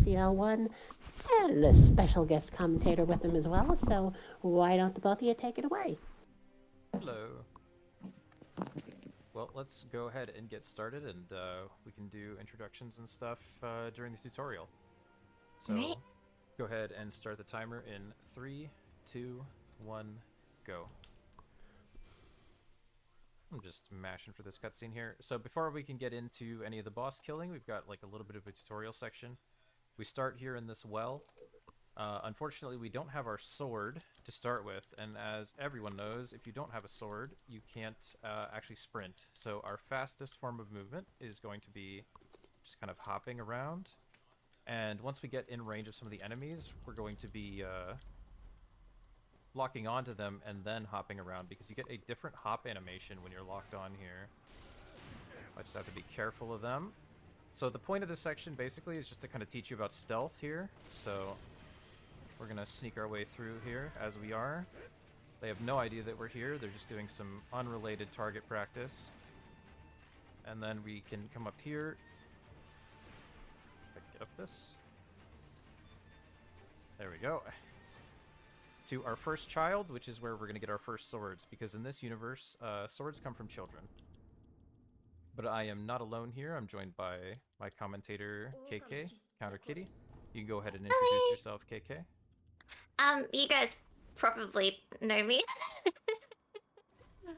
SpaceyL1 and a special guest commentator with him as well. So why don't the both of you take it away? Hello. Well, let's go ahead and get started, and we can do introductions and stuff during the tutorial. Alright. So, go ahead and start the timer in 3, 2, 1, go. I'm just mashing for this cutscene here. So before we can get into any of the boss killing, we've got like a little bit of a tutorial section. We start here in this well. Unfortunately, we don't have our sword to start with, and as everyone knows, if you don't have a sword, you can't actually sprint. So our fastest form of movement is going to be just kind of hopping around. And once we get in range of some of the enemies, we're going to be locking onto them and then hopping around, because you get a different hop animation when you're locked on here. I just have to be careful of them. So the point of this section basically is just to kind of teach you about stealth here. So we're going to sneak our way through here as we are. They have no idea that we're here. They're just doing some unrelated target practice. And then we can come up here. If I can get up this. There we go. To our first child, which is where we're going to get our first swords. Because in this universe, swords come from children. But I am not alone here. I'm joined by my commentator, KK, Counter Kitty. You can go ahead and introduce yourself, KK. You guys probably know me.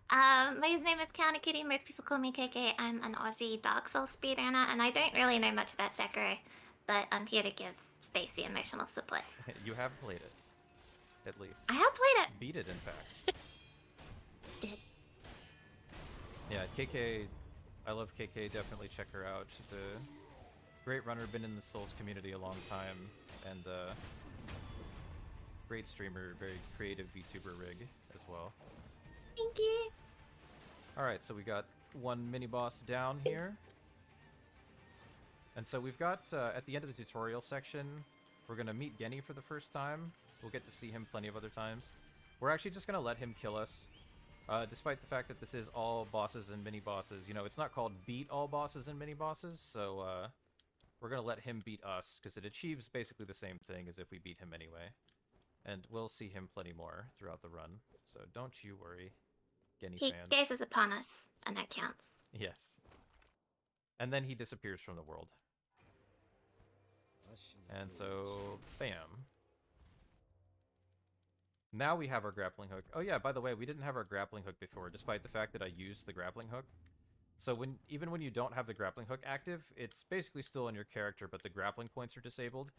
My name is Counter Kitty. Most people call me KK. I'm an Aussie Dark Souls speedrunner, and I don't really know much about Sekiro, but I'm here to give Spacey emotional support. You have played it, at least. I have played it. Beat it, in fact. Did. Yeah, KK, I love KK. Definitely check her out. She's a great runner, been in the Souls community a long time, and great streamer, very creative VTuber rig as well. Thank you. Alright, so we got one mini-boss down here. And so we've got, at the end of the tutorial section, we're going to meet Genny for the first time. We'll get to see him plenty of other times. We're actually just going to let him kill us. Despite the fact that this is all bosses and mini-bosses. You know, it's not called beat all bosses and mini-bosses, so we're going to let him beat us, because it achieves basically the same thing as if we beat him anyway. And we'll see him plenty more throughout the run, so don't you worry, Genny He fans. gazes upon us, and that counts. Yes. And then he disappears from the world. And so, bam. Now we have our grappling hook. Oh yeah, by the way, we didn't have our grappling hook before, despite the fact that I used the grappling hook. So even when you don't have the grappling hook active, it's basically still in your character, but the grappling points are disabled.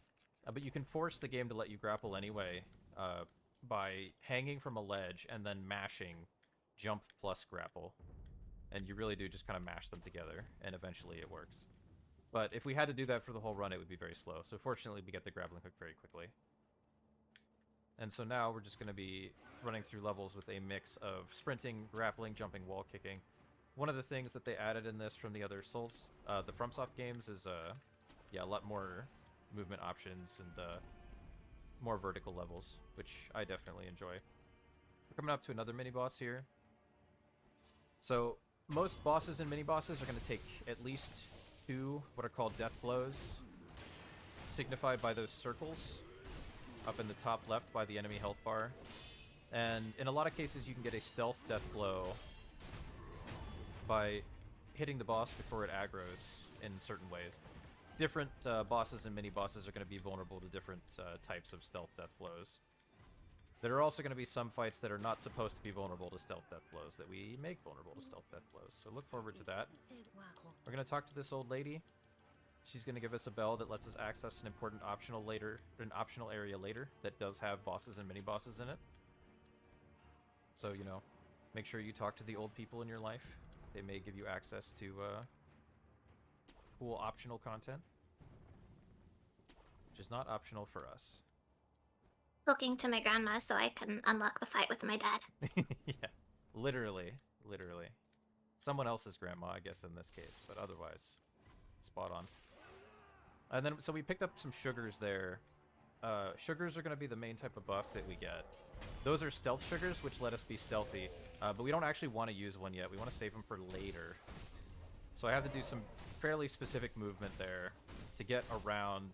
But you can force the game to let you grapple anyway by hanging from a ledge and then mashing jump plus grapple. And you really do just kind of mash them together, and eventually it works. But if we had to do that for the whole run, it would be very slow. So fortunately, we get the grappling hook very quickly. And so now we're just going to be running through levels with a mix of sprinting, grappling, jumping, wall kicking. One of the things that they added in this from the other Souls, the FromSoft games, is yeah, a lot more movement options and more vertical levels, which I definitely enjoy. We're coming up to another mini-boss here. So most bosses and mini-bosses are going to take at least 2 what are called death blows, signified by those circles up in the top left by the enemy health bar. And in a lot of cases you can get a stealth death blow by hitting the boss before it aggroes in certain ways. Different bosses and mini-bosses are going to be vulnerable to different types of stealth death blows. There are also going to be some fights that are not supposed to be vulnerable to stealth death blows that we make vulnerable to stealth death blows. So look forward to that. We're going to talk to this old lady. She's going to give us a bell that lets us access an important optional area later that does have bosses and mini-bosses in it. So, you know, make sure you talk to the old people in your life. They may give you access to cool optional content, which is not optional for us. Talking to my grandma so I can unlock the fight with my dad. Yeah, literally. Someone else's grandma, I guess, in this case, but otherwise, spot on. And then, so we picked up some sugars there. Sugars are going to be the main type of buff that we get. Those are stealth sugars, which let us be stealthy, but we don't actually want to use one yet. We want to save them for later. So I have to do some fairly specific movement there to get around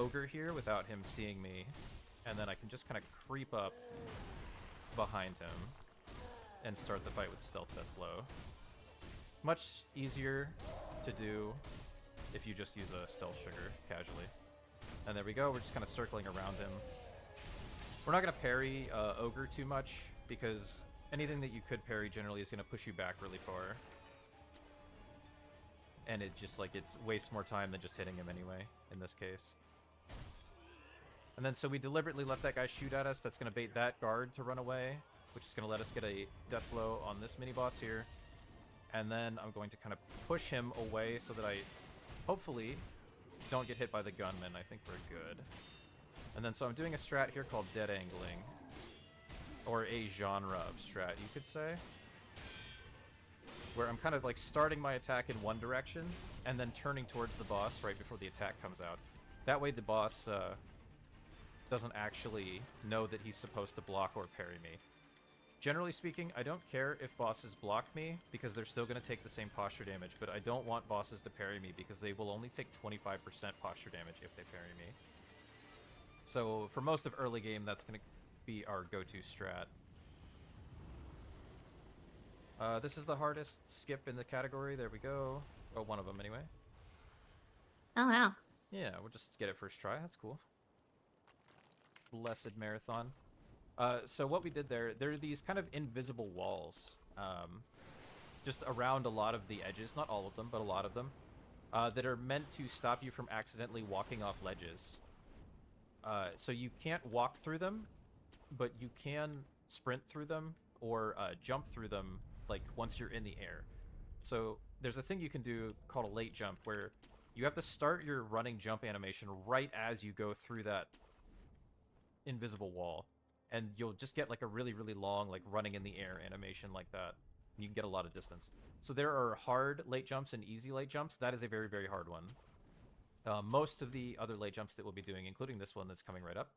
Ogre here without him seeing me, and then I can just kind of creep up behind him and start the fight with Stealth Death Blow. Much easier to do if you just use a Stealth Sugar casually. And there we go, we're just kind of circling around him. We're not going to parry Ogre too much, because anything that you could parry generally is going to push you back really far. And it just, like, it wastes more time than just hitting him anyway, in this case. And then, so we deliberately let that guy shoot at us. That's going to bait that guard to run away, which is going to let us get a death blow on this mini-boss here. And then I'm going to kind of push him away so that I, hopefully, don't get hit by the gunman. I think we're good. And then, so I'm doing a strat here called dead angling. Or a genre of strat, you could say. Where I'm kind of like starting my attack in one direction and then turning towards the boss right before the attack comes out. That way the boss doesn't actually know that he's supposed to block or parry me. Generally speaking, I don't care if bosses block me because they're still going to take the same posture damage, but I don't want bosses to parry me because they will only take 25% posture damage if they parry me. So for most of early game, that's going to be our go-to strat. This is the hardest skip in the category. There we go. Oh, one of them anyway. Oh, wow. Yeah, we'll just get it first try. That's cool. Blessed marathon. So what we did there are these kind of invisible walls. Just around a lot of the edges. Not all of them, but a lot of them. That are meant to stop you from accidentally walking off ledges. So you can't walk through them, but you can sprint through them or jump through them, like, once you're in the air. So there's a thing you can do called a late jump where you have to start your running jump animation right as you go through that invisible wall. And you'll just get, like, a really, really long, like, running in the air animation like that. You can get a lot of distance. So there are hard late jumps and easy late jumps. That is a very, very hard one. Most of the other late jumps that we'll be doing, including this one that's coming right up,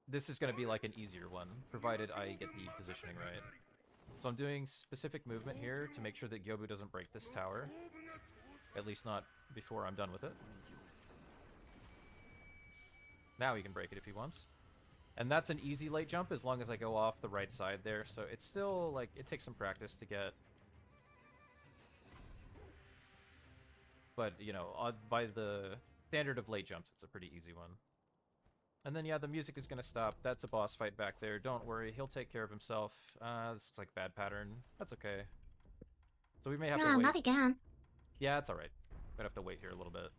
this is going to be like an easier one, provided I get the positioning right. So I'm doing specific movement here to make sure that Gyobu doesn't break this tower. At least not before I'm done with it. Now he can break it if he wants. And that's an easy late jump as long as I go off the right side there. So it's still, like, it takes some practice to get. But, you know, by the standard of late jumps, it's a pretty easy one. And then, yeah, the music is going to stop. That's a boss fight back there. Don't worry. He'll take care of himself. This looks like bad pattern. That's okay. So we may have to wait. Not again. Yeah, it's alright. Might have to wait here a little bit.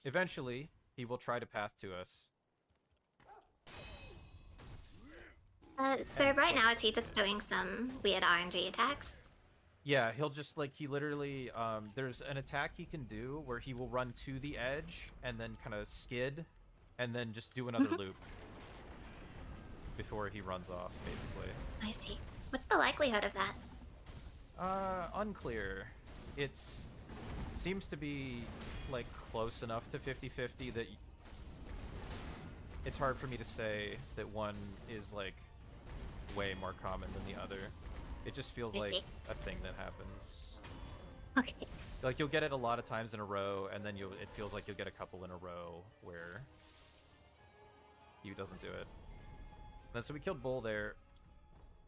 Eventually, he will try to path to us. So right now, is he just doing some weird RNG attacks? Yeah, he'll just, like, he literally, there's an attack he can do where he will run to the edge and then kind of skid and then just do another loop before he runs off, basically. I see. What's the likelihood of that? Unclear. Seems to be, like, close enough to 50-50 that it's hard for me to say that one is, like, way more common than the other. It just feels like a thing that happens. Okay. Like, you'll get it a lot of times in a row, and then it feels like you'll get a couple in a row where he doesn't do it. And then, so we killed Bull there.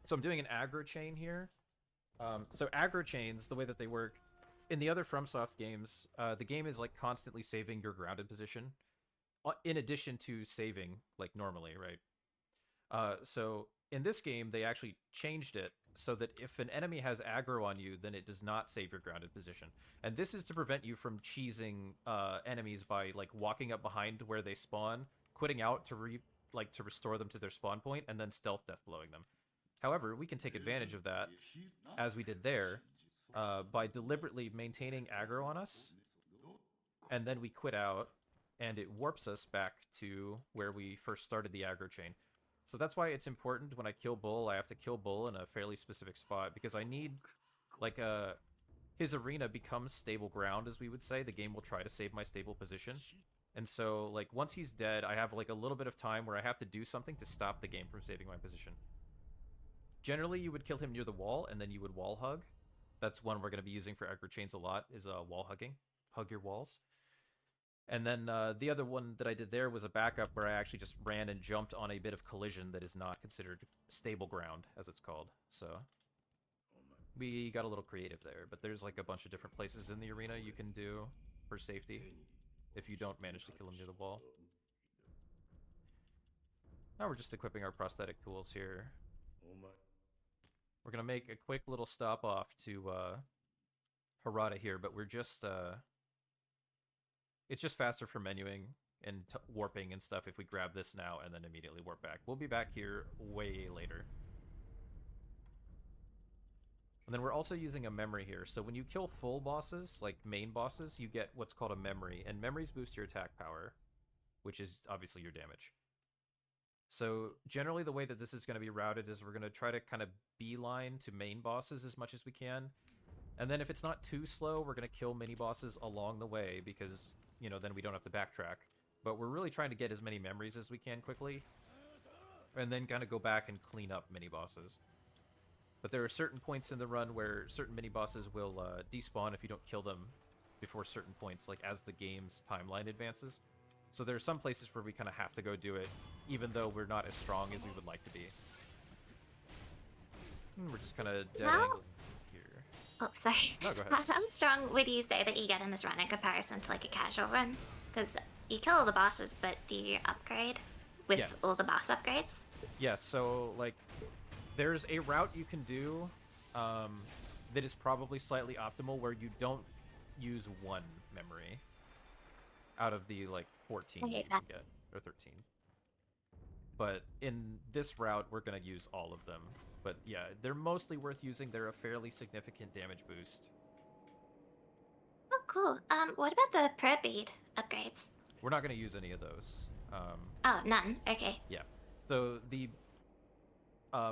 So I'm doing an aggro chain here. So aggro chains, the way that they work, in the other FromSoft games, the game is, like, constantly saving your grounded position, in addition to saving, like, normally, right? So in this game, they actually changed it so that if an enemy has aggro on you, then it does not save your grounded position. And this is to prevent you from cheesing enemies by, like, walking up behind where they spawn, quitting out to restore them to their spawn point, and then stealth death blowing them. However, we can take advantage of that, as we did there, by deliberately maintaining aggro on us, and then we quit out, and it warps us back to where we first started the aggro chain. So that's why it's important when I kill Bull, I have to kill Bull in a fairly specific spot, because I need, like, his arena becomes stable ground, as we would say. The game will try to save my stable position. And so, like, once he's dead, I have, like, a little bit of time where I have to do something to stop the game from saving my position. Generally, you would kill him near the wall, and then you would wall hug. That's one we're going to be using for aggro chains a lot, is wall hugging. Hug your walls. And then the other one that I did there was a backup where I actually just ran and jumped on a bit of collision that is not considered stable ground, as it's called. So we got a little creative there, but there's like a bunch of different places in the arena you can do for safety if you don't manage to kill him near the wall. Now we're just equipping our prosthetic tools here. We're gonna make a quick little stop off to Harada here, but we're just it's just faster for menuing and warping and stuff if we grab this now and then immediately warp back. We'll be back here way later. And then we're also using a memory here. So when you kill full bosses, like main bosses, you get what's called a memory. And memories boost your attack power, which is obviously your damage. So generally the way that this is going to be routed is we're going to try to kind of beeline to main bosses as much as we can. And then if it's not too slow, we're going to kill mini bosses along the way because, you know, then we don't have to backtrack. But we're really trying to get as many memories as we can quickly. And then kind of go back and clean up mini bosses. But there are certain points in the run where certain mini bosses will despawn if you don't kill them before certain points, like as the game's timeline advances. So there are some places where we kind of have to go do it, even though we're not as strong as we would like to be. And we're just kind of dead angling here. Oh, sorry. No, go ahead. How strong would you say that you get in this run in comparison to like a casual run? Because you kill all the bosses, but do you upgrade with Yes. all the boss upgrades? Yes, so like there's a route you can do that is probably slightly optimal where you don't use one memory out of the like 14 Okay, you can get, or 13. But in this route, we're going to use all of them. But yeah, they're mostly worth using. They're a fairly significant damage boost. Oh, cool. What about the pro bead upgrades? We're not going to use any of those. Oh, none. Okay. Yeah. So the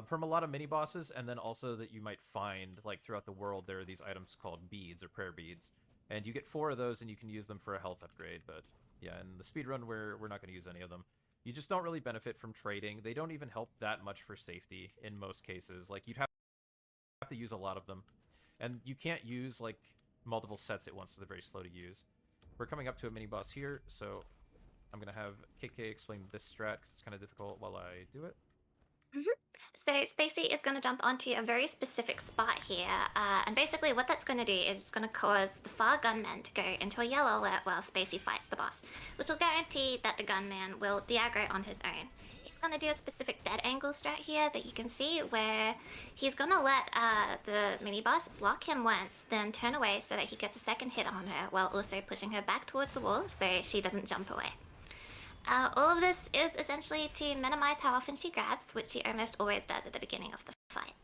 from a lot of mini bosses, and then also that you might find like throughout the world, there are these items called beads or prayer beads, and you get 4 of those, and you can use them for a health upgrade. But yeah, in the speedrun, we're not going to use any of them. You just don't really benefit from trading. They don't even help that much for safety in most cases. Like you'd have to use a lot of them, and you can't use like multiple sets at once, so they're very slow to use. We're coming up to a mini boss here, so I'm gonna have KK explain this strat because it's kind of difficult while I do it. So Spacey is going to jump onto a very specific spot here, and basically what that's going to do is it's going to cause the far gunman to go into a yellow alert while Spacey fights the boss, which will guarantee that the gunman will de-aggro on his own. He's going to do a specific dead angle strat here that you can see where he's going to let the mini-boss block him once, then turn away so that he gets a second hit on her while also pushing her back towards the wall so she doesn't jump away. All of this is essentially to minimize how often she grabs, which she almost always does at the beginning of the fight.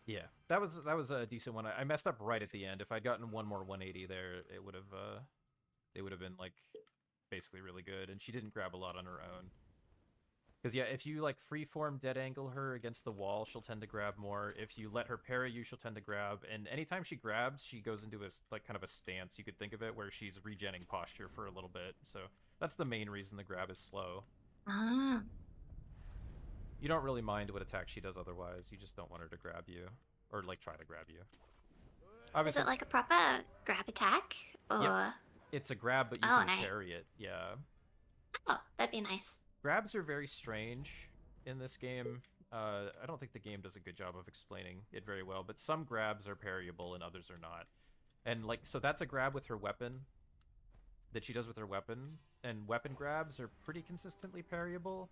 Yeah, that was a decent one. I messed up right at the end. If I'd gotten one more 180 there, it would have been like basically really good. And she didn't grab a lot on her own. Because yeah, if you like freeform dead angle her against the wall, she'll tend to grab more. If you let her parry you, she'll tend to grab. And anytime she grabs, she goes into a like kind of a stance, you could think of it, where she's regenning posture for a little bit. So that's the main reason the grab is slow. Ah. You don't really mind what attack she does otherwise. You just don't want her to grab you. Or, like, try to grab you. Obviously, Is it like a proper grab attack? Or... Yep. It's a grab, but you Oh, can nice. parry it. Yeah. Oh, that'd be nice. Grabs are very strange in this game. I don't think the game does a good job of explaining it very well, but some grabs are parryable and others are not. And, like, so that's a grab with her weapon that she does with her weapon, and weapon grabs are pretty consistently parryable.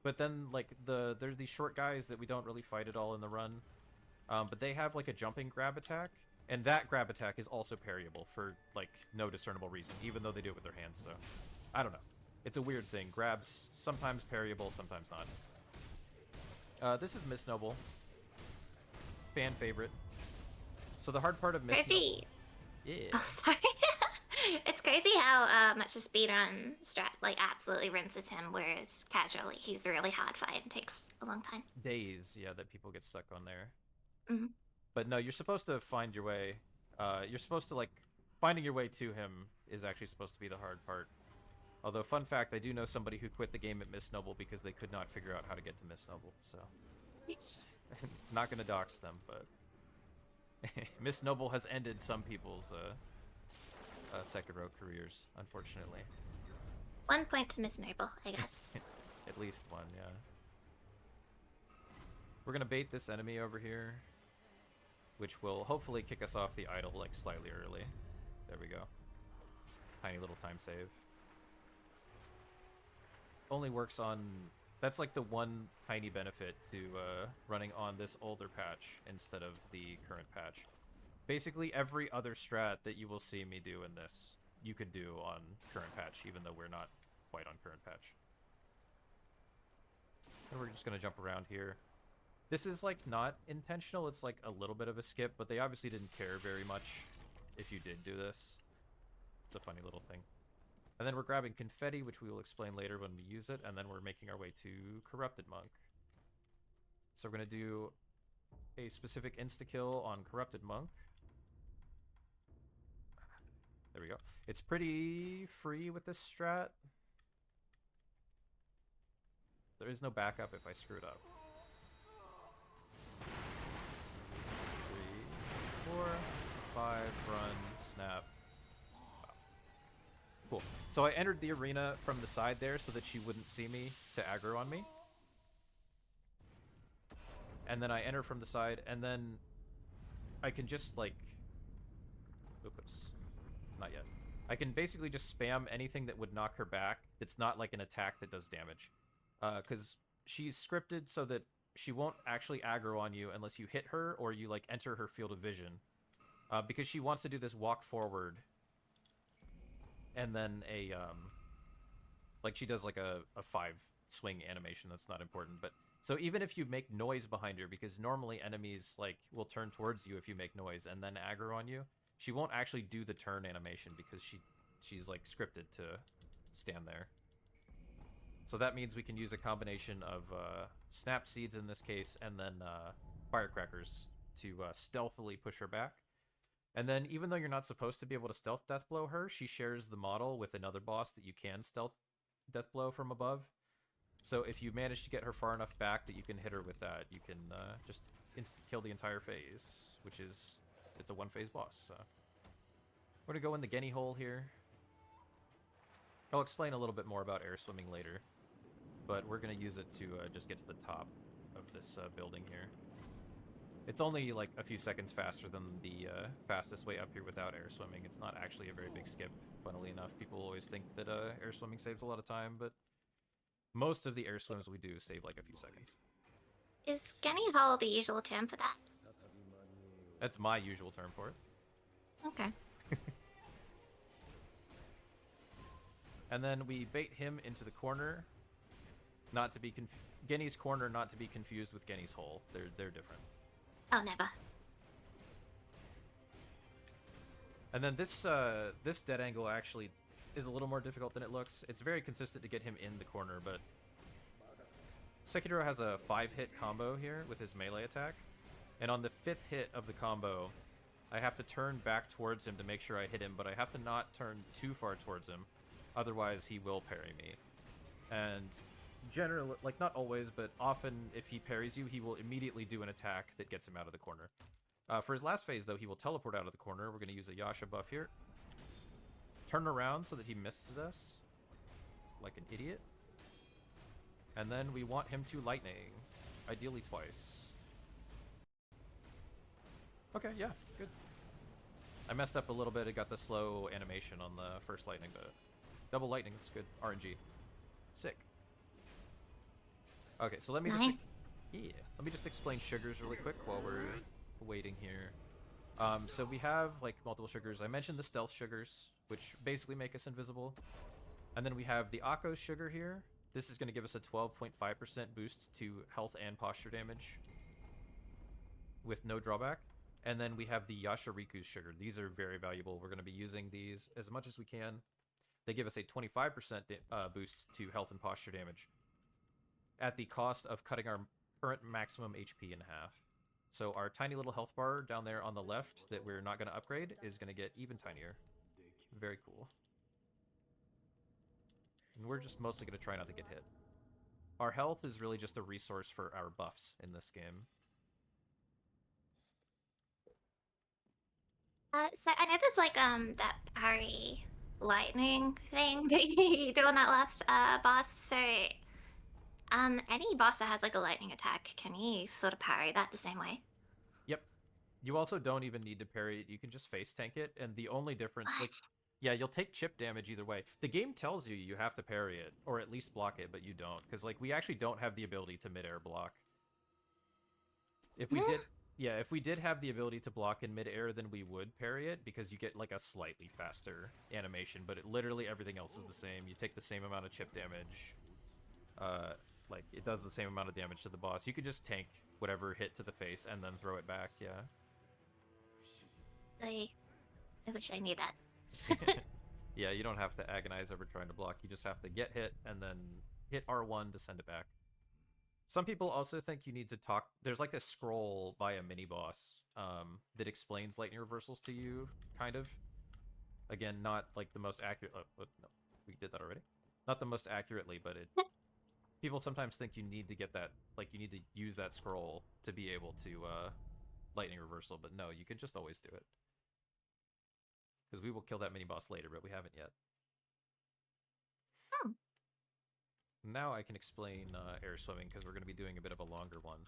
But then, like, there's these short guys that we don't really fight at all in the run, but they have, like, a jumping grab attack, and that grab attack is also parryable for, like, no discernible reason, even though they do it with their hands, so I don't know. It's a weird thing. Grabs, sometimes parryable, sometimes not. This is Miss Noble. Fan favorite. So the hard part of Miss Crazy. Noble... Yeah. Oh, sorry. It's crazy how much a speedrun strat like absolutely rinses him, whereas casually he's a really hard fight and takes a long time. Days, yeah, that people get stuck on there. Mhm. But no, you're supposed to find your way. You're supposed to, like, finding your way to him is actually supposed to be the hard part. Although, fun fact, I do know somebody who quit the game at Miss Noble because they could not figure out how to get to Miss Noble, so... Nice. Not gonna dox them, but... Miss Noble has ended some people's Sekiro careers, unfortunately. 1 point to Miss Noble, I guess. At least one, yeah. We're gonna bait this enemy over here, which will hopefully kick us off the idol like slightly early. There we go. Tiny little time save. Only works on... That's like the one tiny benefit to running on this older patch instead of the current patch. Basically every other strat that you will see me do in this, you could do on current patch, even though we're not quite on current patch. And we're just gonna jump around here. This is like not intentional, it's like a little bit of a skip, but they obviously didn't care very much if you did do this. It's a funny little thing. And then we're grabbing confetti, which we will explain later when we use it, and then we're making our way to Corrupted Monk. So we're gonna do a specific insta-kill on Corrupted Monk. There we go. It's pretty free with this strat. There is no backup if I screw it up. 3, 4, 5, run, snap. Wow. Cool. So I entered the arena from the side there so that she wouldn't see me to aggro on me. And then I enter from the side, and then I can just like... Oops. Not yet. I can basically just spam anything that would knock her back. It's not like an attack that does damage. Because she's scripted so that she won't actually aggro on you unless you hit her or you like enter her field of vision. Because she wants to do this walk forward. And then a, like she does like a 5 swing animation that's not important. But so even if you make noise behind her, because normally enemies like will turn towards you if you make noise and then aggro on you, she won't actually do the turn animation because she's like scripted to stand there. So that means we can use a combination of snap seeds in this case, and then firecrackers to stealthily push her back. And then even though you're not supposed to be able to stealth deathblow her, she shares the model with another boss that you can stealth deathblow from above. So if you manage to get her far enough back that you can hit her with that, you can just kill the entire phase, which is... It's a one-phase boss, so... We're gonna go in the Genny hole here. I'll explain a little bit more about air swimming later, but we're gonna use it to just get to the top of this building here. It's only like a few seconds faster than the fastest way up here without air swimming. It's not actually a very big skip, funnily enough. People always think that air swimming saves a lot of time, but most of the air swims we do save like a few seconds. Is Genny Hole the usual term for that? That's my usual term for it. Okay. And then we bait him into the corner, not to be Genny's corner, not to be confused with Genny's hole. They're different. Oh, never. And then this this dead angle actually is a little more difficult than it looks. It's very consistent to get him in the corner, but Sekiro has a 5-hit combo here with his melee attack. And on the 5th hit of the combo, I have to turn back towards him to make sure I hit him, but I have to not turn too far towards him. Otherwise, he will parry me. And generally, like not always, but often if he parries you, he will immediately do an attack that gets him out of the corner. For his last phase, though, he will teleport out of the corner. We're going to use a Yasha buff here. Turn around so that he misses us. Like an idiot. And then we want him to lightning. Ideally twice. Okay, yeah, good. I messed up a little bit. It got the slow animation on the first lightning, but double lightning is good. RNG. Sick. Okay, so let me let me just explain sugars really quick while we're waiting here. So we have like multiple sugars. I mentioned the stealth sugars, which basically make us invisible. And then we have the Akko's sugar here. This is going to give us a 12.5% boost to health and posture damage with no drawback. And then we have the Yashariku's sugar. These are very valuable. We're going to be using these as much as we can. They give us a 25% boost to health and posture damage at the cost of cutting our current maximum HP in half. So our tiny little health bar down there on the left that we're not going to upgrade is going to get even tinier. Very cool. And we're just mostly going to try not to get hit. Our health is really just a resource for our buffs in this game. So I know there's like that parry lightning thing that you do on that last boss. So any boss that has like a lightning attack, can you sort of parry that the same way? Yep. You also don't even need to parry it. You can just face tank it, and the only difference, like, What? yeah, you'll take chip damage either way. The game tells you you have to parry it, or at least block it, but you don't. Because, like, we actually don't have the ability to mid-air block. If we Hmm? did, yeah, if we did have the ability to block in mid-air, then we would parry it, because you get, like, a slightly faster animation, but literally everything else is the same. You take the same amount of chip damage. Uh, like, it does the same amount of damage to the boss. You could just tank whatever hit to the face and then throw it back, yeah. I, I wish I knew that. Yeah, you don't have to agonize over trying to block. You just have to get hit and then hit R1 to send it back. Some people also think you need to talk. There's like a scroll by a mini boss that explains lightning reversals to you, kind of. Again, not like the most accurate. No, we did that already. Not the most accurately, but it. People sometimes think you need to get that, like you need to use that scroll to be able to lightning reversal, but no, you can just always do it. Because we will kill that mini boss later, but we haven't yet. Hmm. Now I can explain air swimming because we're going to be doing a bit of a longer one.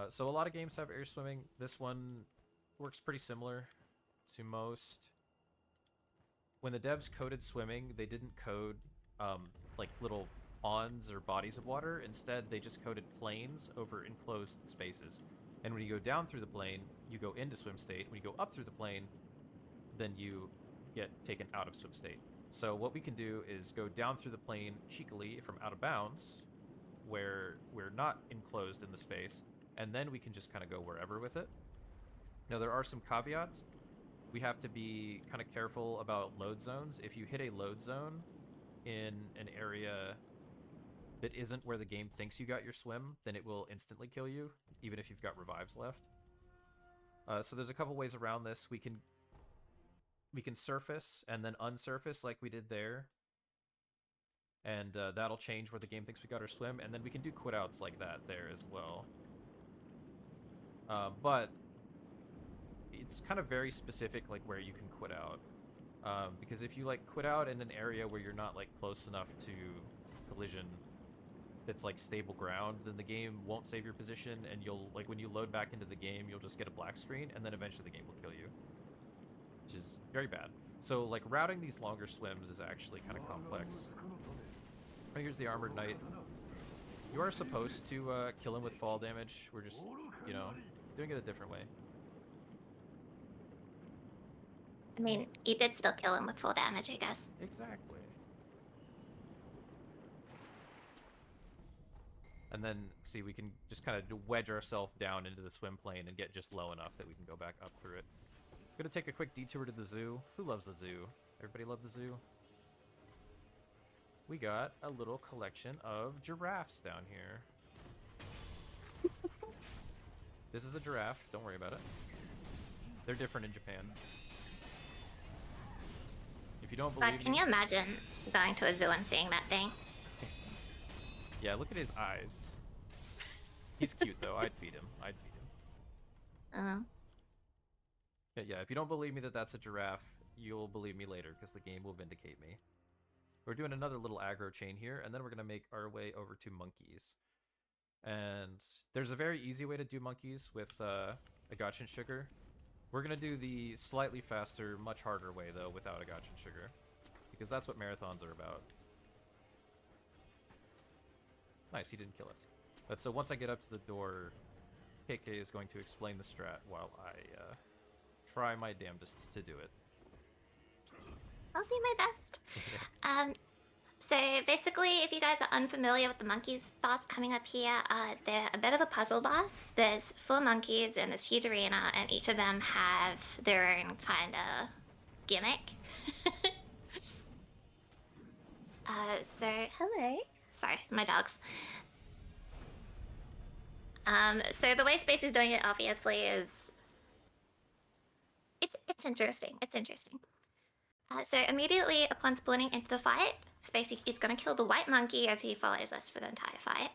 So a lot of games have air swimming. This one works pretty similar to most. When the devs coded swimming, they didn't code like little ponds or bodies of water. Instead, they just coded planes over enclosed spaces. And when you go down through the plane, you go into swim state. When you go up through the plane, then you get taken out of swim state. So what we can do is go down through the plane cheekily from out of bounds, where we're not enclosed in the space, and then we can just kind of go wherever with it. Now, there are some caveats. We have to be kind of careful about load zones. If you hit a load zone in an area that isn't where the game thinks you got your swim, then it will instantly kill you, even if you've got revives left. So there's a couple ways around this. We can surface and then unsurface like we did there, and that'll change where the game thinks we got our swim, and then we can do quit outs like that there as well. But it's kind of very specific, like where you can quit out, because if you like quit out in an area where you're not like close enough to collision that's like stable ground, then the game won't save your position, and you'll like when you load back into the game, you'll just get a black screen, and then eventually the game will kill you, which is very bad. So like routing these longer swims is actually kind of complex. Oh, here's the Armored Knight. You are supposed to kill him with fall damage. We're just, you know, doing it a different way. I mean, you did still kill him with full damage, I guess. Exactly. And then, see, we can just kind of wedge ourselves down into the swim plane and get just low enough that we can go back up through it. Gonna take a quick detour to the zoo. Who loves the zoo? Everybody love the zoo? We got a little collection of giraffes down here. This is a giraffe. Don't worry about it. They're different in Japan. If you don't But believe can me... you imagine going to a zoo and seeing that thing? Yeah, look at his eyes. He's cute, though. I'd feed him. I'd feed him. Yeah, if you don't believe me that that's a giraffe, you'll believe me later, because the game will vindicate me. We're doing another little aggro chain here, and then we're going to make our way over to monkeys. And there's a very easy way to do monkeys with Agachin Sugar. We're going to do the slightly faster, much harder way, though, without Agachin Sugar, because that's what marathons are about. Nice, he didn't kill us. But so once I get up to the door, KK is going to explain the strat while I try my damnedest to do it. I'll do my best. So basically, if you guys are unfamiliar with the monkeys boss coming up here, they're a bit of a puzzle boss. There's 4 monkeys in this huge arena, and each of them have their own kind of gimmick. So hello. Sorry, my dogs. So the way Space is doing it, obviously, is it's interesting. It's interesting. So immediately upon spawning into the fight, Spacey is going to kill the white monkey as he follows us for the entire fight.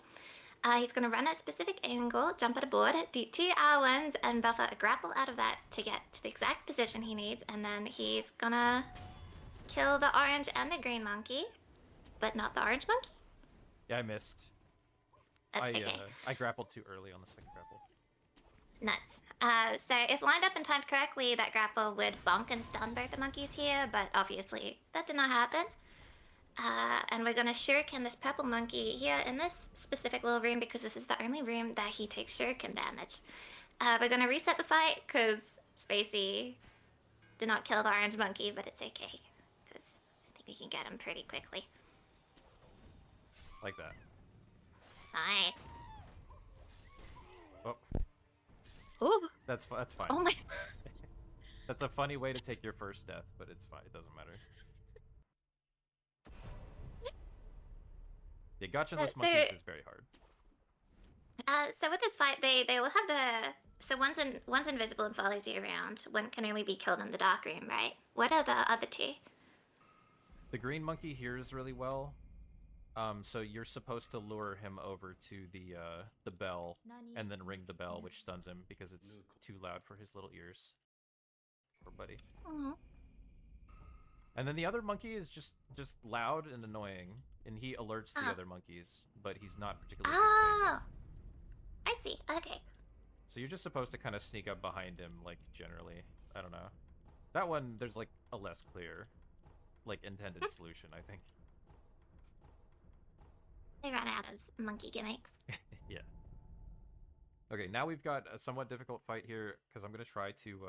He's going to run at a specific angle, jump at a board, do 2 R1s, and buffer a grapple out of that to get to the exact position he needs. And then he's going to kill the orange and the green monkey, but not the orange monkey. Yeah, I missed. That's okay. I grappled too early on the second grapple. Nuts. So if lined up and timed correctly, that grapple would bonk and stun both the monkeys here, but obviously that did not happen. And we're gonna shuriken this purple monkey here in this specific little room because this is the only room that he takes shuriken damage. We're gonna reset the fight because Spacey did not kill the orange monkey, but it's okay because I think we can get him pretty quickly. Like that. Nice. Oh, Ooh. that's fine. Oh my. That's a funny way to take your first death, but it's fine. It doesn't matter. Yeah, gotcha-less monkeys is very hard. So with this fight, they will have the one's invisible and follows you around. One can only be killed in the dark room, right? What are the other two? The green monkey hears really well. So you're supposed to lure him over to the bell and then ring the bell, which stuns him because it's too loud for his little ears. Poor buddy. Mm-hmm. And then the other monkey is just loud and annoying, and he alerts the other monkeys, but he's not particularly persuasive. I see. Okay. So you're just supposed to kind of sneak up behind him, like, generally. I don't know. That one, there's, like, a less clear, like, intended solution, I think. They ran out of monkey gimmicks. Yeah. Okay, now we've got a somewhat difficult fight here, because I'm going to try to,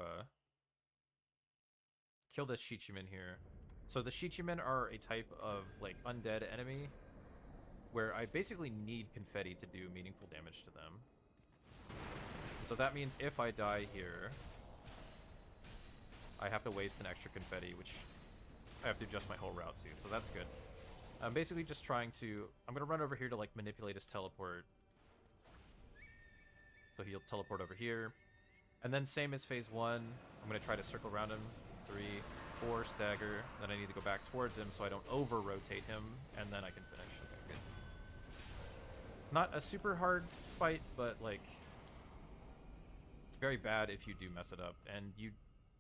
kill this Shichiman here. So the Shichiman are a type of, like, undead enemy, where I basically need confetti to do meaningful damage to them. So that means if I die here, I have to waste an extra confetti, which I have to adjust my whole route to, so that's good. I'm basically just trying to... I'm going to run over here to, like, manipulate his teleport. So he'll teleport over here. And then same as phase 1, I'm going to try to circle around him. 3, 4, stagger. Then I need to go back towards him so I don't over-rotate him, and then I can finish. Okay, good. Not a super hard fight, but, like, very bad if you do mess it up. And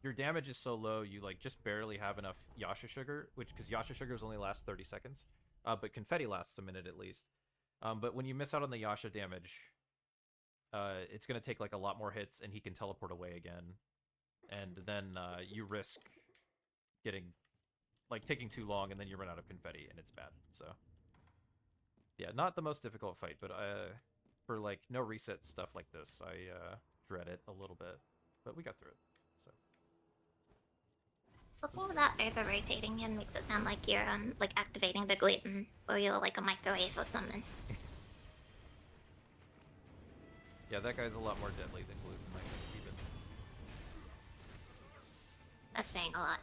your damage is so low, you, like, just barely have enough Yasha Sugar, because Yasha Sugars only last 30 seconds. But Confetti lasts a minute at least. But when you miss out on the Yasha damage, it's going to take, like, a lot more hits, and he can teleport away again. And then you risk getting, like, taking too long, and then you run out of confetti, and it's bad. So, yeah, not the most difficult fight, but for, like, no reset stuff like this, I dread it a little bit. But we got through it, so. Before that over-rotating him makes it sound like you're, like, activating the gluten, or you're, like, a microwave or something. Yeah, that guy's a lot more deadly than gluten, I think, even. That's saying a lot.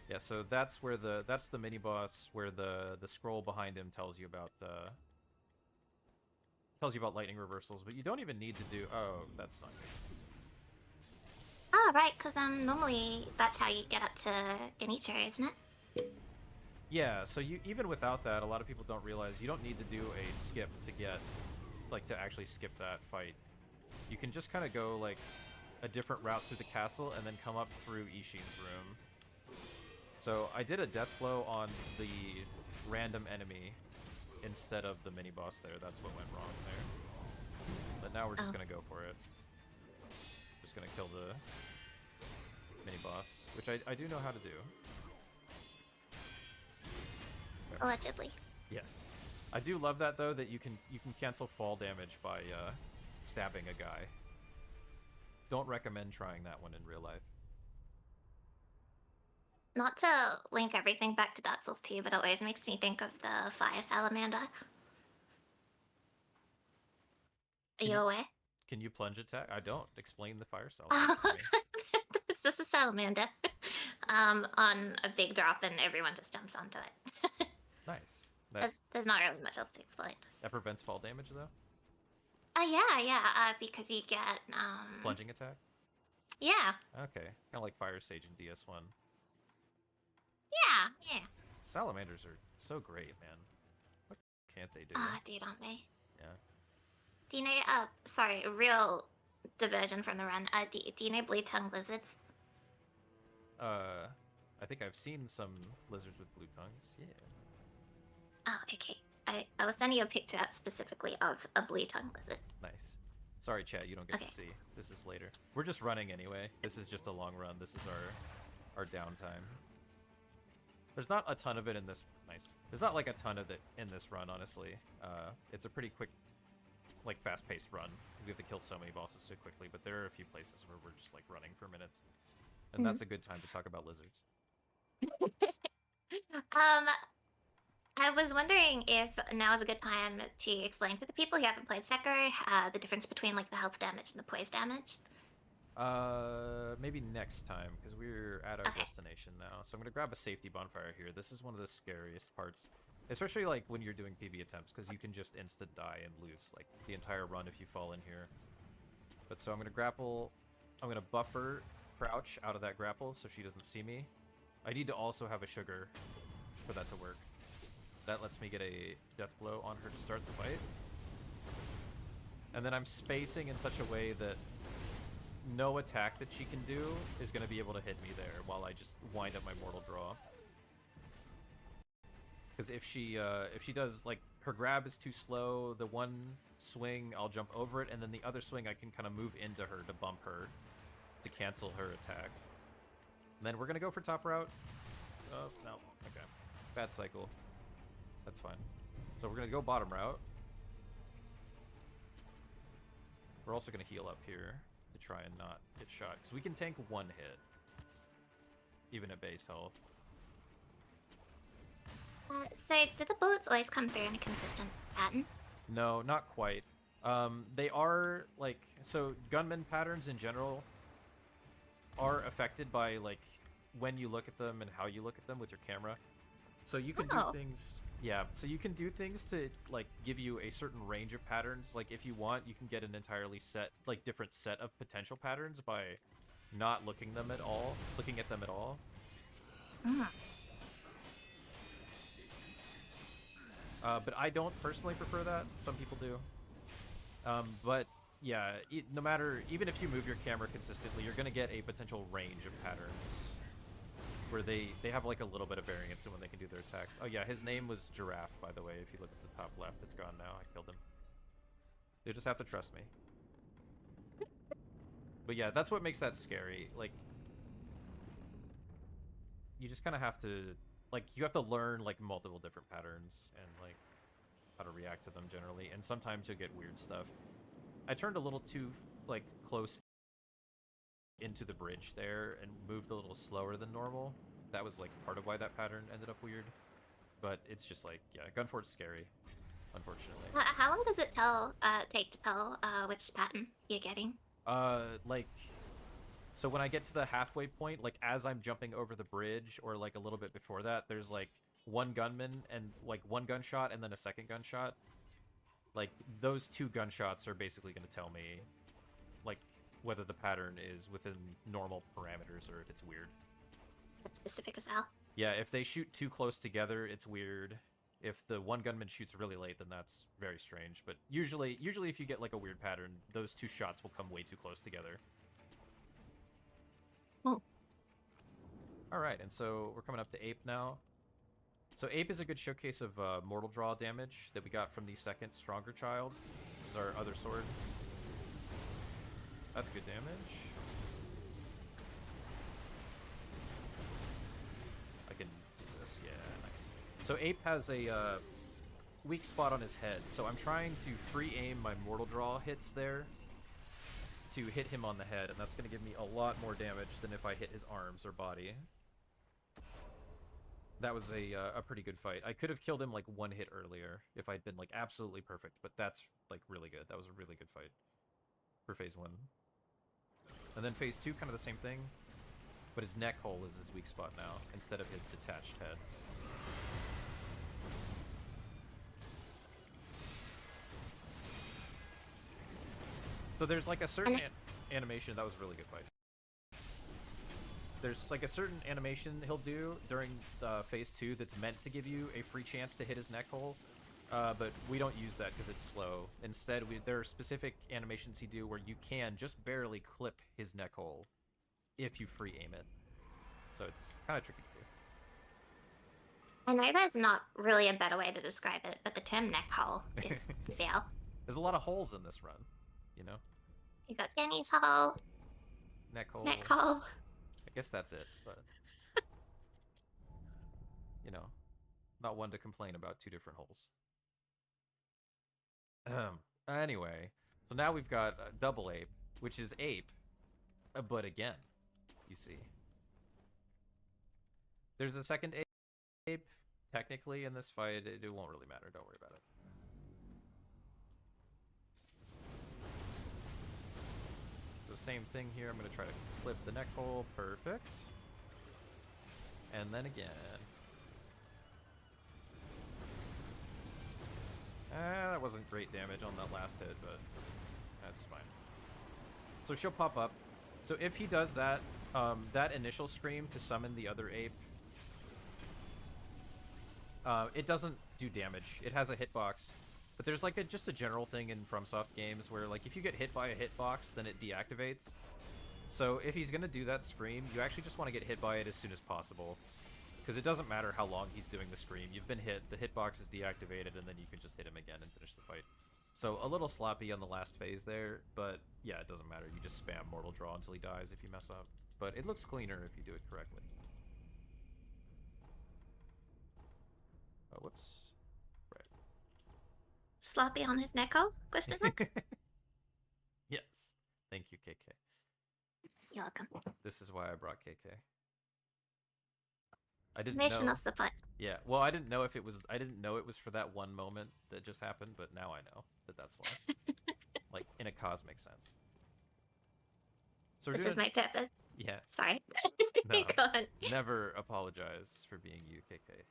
Yeah, so that's where that's the mini boss where the scroll behind him tells you about lightning reversals, but you don't even need to do. Oh, that's not good. Oh, right, because normally that's how you get up to Genichiro, isn't it? Yeah, so you even without that, a lot of people don't realize you don't need to do a skip to get, like, to actually skip that fight. You can just kind of go, like, a different route through the castle and then come up through Ishin's room. So I did a death blow on the random enemy instead of the mini boss there. That's what went wrong there. But now we're just gonna go for it. Just gonna kill the mini boss, which I do know how to do. Allegedly. Yes. I do love that though, that you can cancel fall damage by stabbing a guy. Don't recommend trying that one in real life. Not to link everything back to Dark Souls 2, but it always makes me think of the fire salamander. Are you aware? Can you plunge attack? I don't. Explain the fire salamander to me. It's just a salamander on a big drop, and everyone just jumps onto it. Nice. There's not really much else to explain. That prevents fall damage though? Yeah, because you get Plunging attack? Yeah. Okay. Kind of like Fire Sage in DS1. Yeah. Salamanders are so great, man. What can't they do? Ah, dude, aren't they? Yeah. Do you know, sorry, a real diversion from the run. Do you know blue tongue lizards? I think I've seen some lizards with blue tongues. Yeah. Oh, okay. I was sending you a picture specifically of a blue tongue lizard. Nice. Sorry, chat, you don't get Okay. to see. This is later. We're just running anyway. This is just a long run. This is our downtime. There's not a ton of it in this. Nice. There's not like a ton of it in this run, honestly. It's a pretty quick, like fast-paced run. We have to kill so many bosses so quickly, but there are a few places where we're just like running for minutes, and that's a good time to talk about lizards. I was wondering if now is a good time to explain to the people who haven't played Sekiro the difference between like the health damage and the poise damage. Maybe next time, because we're at our Okay. destination now. So I'm gonna grab a safety bonfire here. This is one of the scariest parts, especially like when you're doing PB attempts, because you can just instant die and lose like the entire run if you fall in here. But so I'm gonna grapple. I'm gonna buffer crouch out of that grapple so she doesn't see me. I need to also have a sugar for that to work. That lets me get a death blow on her to start the fight. And then I'm spacing in such a way that no attack that she can do is going to be able to hit me there while I just wind up my mortal draw. Because if she does, like, her grab is too slow, the one swing I'll jump over it, and then the other swing I can kind of move into her to bump her to cancel her attack. And then we're going to go for top route. Oh, no. Okay. Bad cycle. That's fine. So we're going to go bottom route. We're also going to heal up here to try and not get shot. Because we can tank one hit. Even at base health. So, do the bullets always come through in a consistent pattern? No, not quite. They are, like... So, gunman patterns in general are affected by, like, when you look at them and how you look at them with your camera. So you can do things... Yeah, so you can do things to, like, give you a certain range of patterns. Like, if you want, you can get an entirely different set of potential patterns by not looking at them at all. Mm. But I don't personally prefer that. Some people do. But, yeah, no matter... Even if you move your camera consistently, you're going to get a potential range of patterns where they have like a little bit of variance in when they can do their attacks. Oh yeah, his name was Giraffe, by the way. If you look at the top left, it's gone now. I killed him. You just have to trust me. But yeah, that's what makes that scary. Like, you just kind of have to, like, you have to learn like multiple different patterns and like how to react to them generally. And sometimes you'll get weird stuff. I turned a little too like close into the bridge there and moved a little slower than normal. That was like part of why that pattern ended up weird. But it's just like, yeah, Gunfort's scary, unfortunately. How long does it take to tell which pattern you're getting? Like, so when I get to the halfway point, like as I'm jumping over the bridge or like a little bit before that, there's like one gunman and like one gunshot and then a second gunshot. Like those two gunshots are basically going to tell me like whether the pattern is within normal parameters or if it's weird. That's specific as hell. Yeah, if they shoot too close together, it's weird. If the one gunman shoots really late, then that's very strange. But usually if you get like a weird pattern, those two shots will come way too close together. Oh. Alright, and so we're coming up to Ape now. So Ape is a good showcase of mortal draw damage that we got from the second Stronger Child, which is our other sword. That's good damage. I can do this. Yeah, nice. So Ape has a weak spot on his head, so I'm trying to free aim my mortal draw hits there to hit him on the head, and that's going to give me a lot more damage than if I hit his arms or body. That was a pretty good fight. I could have killed him like one hit earlier if I'd been like absolutely perfect, but that's like really good. That was a really good fight for phase 1. And then phase 2, kind of the same thing, but his neck hole is his weak spot now, instead of his detached head. So there's like a certain animation, that was a really good fight. There's like a certain animation he'll do during phase 2 that's meant to give you a free chance to hit his neck hole. but we don't use that because it's slow. Instead, there are specific animations he do where you can just barely clip his neck hole if you free aim it. So it's kind of tricky to do. I know there's not really a better way to describe it, but the term neck hole is fair. There's a lot of holes in this run, you know? You got Genny's hole, Neck hole. neck hole. I guess that's it, but... you know, not one to complain about two different holes. Anyway, so now we've got double ape, which is ape, but again, you see. There's a second ape, technically, in this fight. It won't really matter, don't worry about it. So same thing here, I'm going to try to clip the neck hole, perfect. And then again. That wasn't great damage on that last hit, but that's fine. So she'll pop up. So if he does that, that initial scream to summon the other ape, it doesn't do damage. It has a hitbox. But there's like just a general thing in FromSoft games where like if you get hit by a hitbox, then it deactivates. So if he's going to do that scream, you actually just want to get hit by it as soon as possible. Because it doesn't matter how long he's doing the scream. You've been hit, the hitbox is deactivated, and then you can just hit him again and finish the fight. So a little sloppy on the last phase there, but yeah, it doesn't matter. You just spam Mortal Draw until he dies if you mess up. But it looks cleaner if you do it correctly. Oh, whoops. Right. Sloppy on his neck hole? Question mark? Yes. Thank you, KK. You're welcome. This is why I brought KK. I didn't Information know. of support. Yeah, well, I didn't know if it was. I didn't know it was for that one moment that just happened, but now I know that that's why. Like in a cosmic sense. So This is my purpose. Yeah. Sorry. No, Go on. never apologize for being you, KK.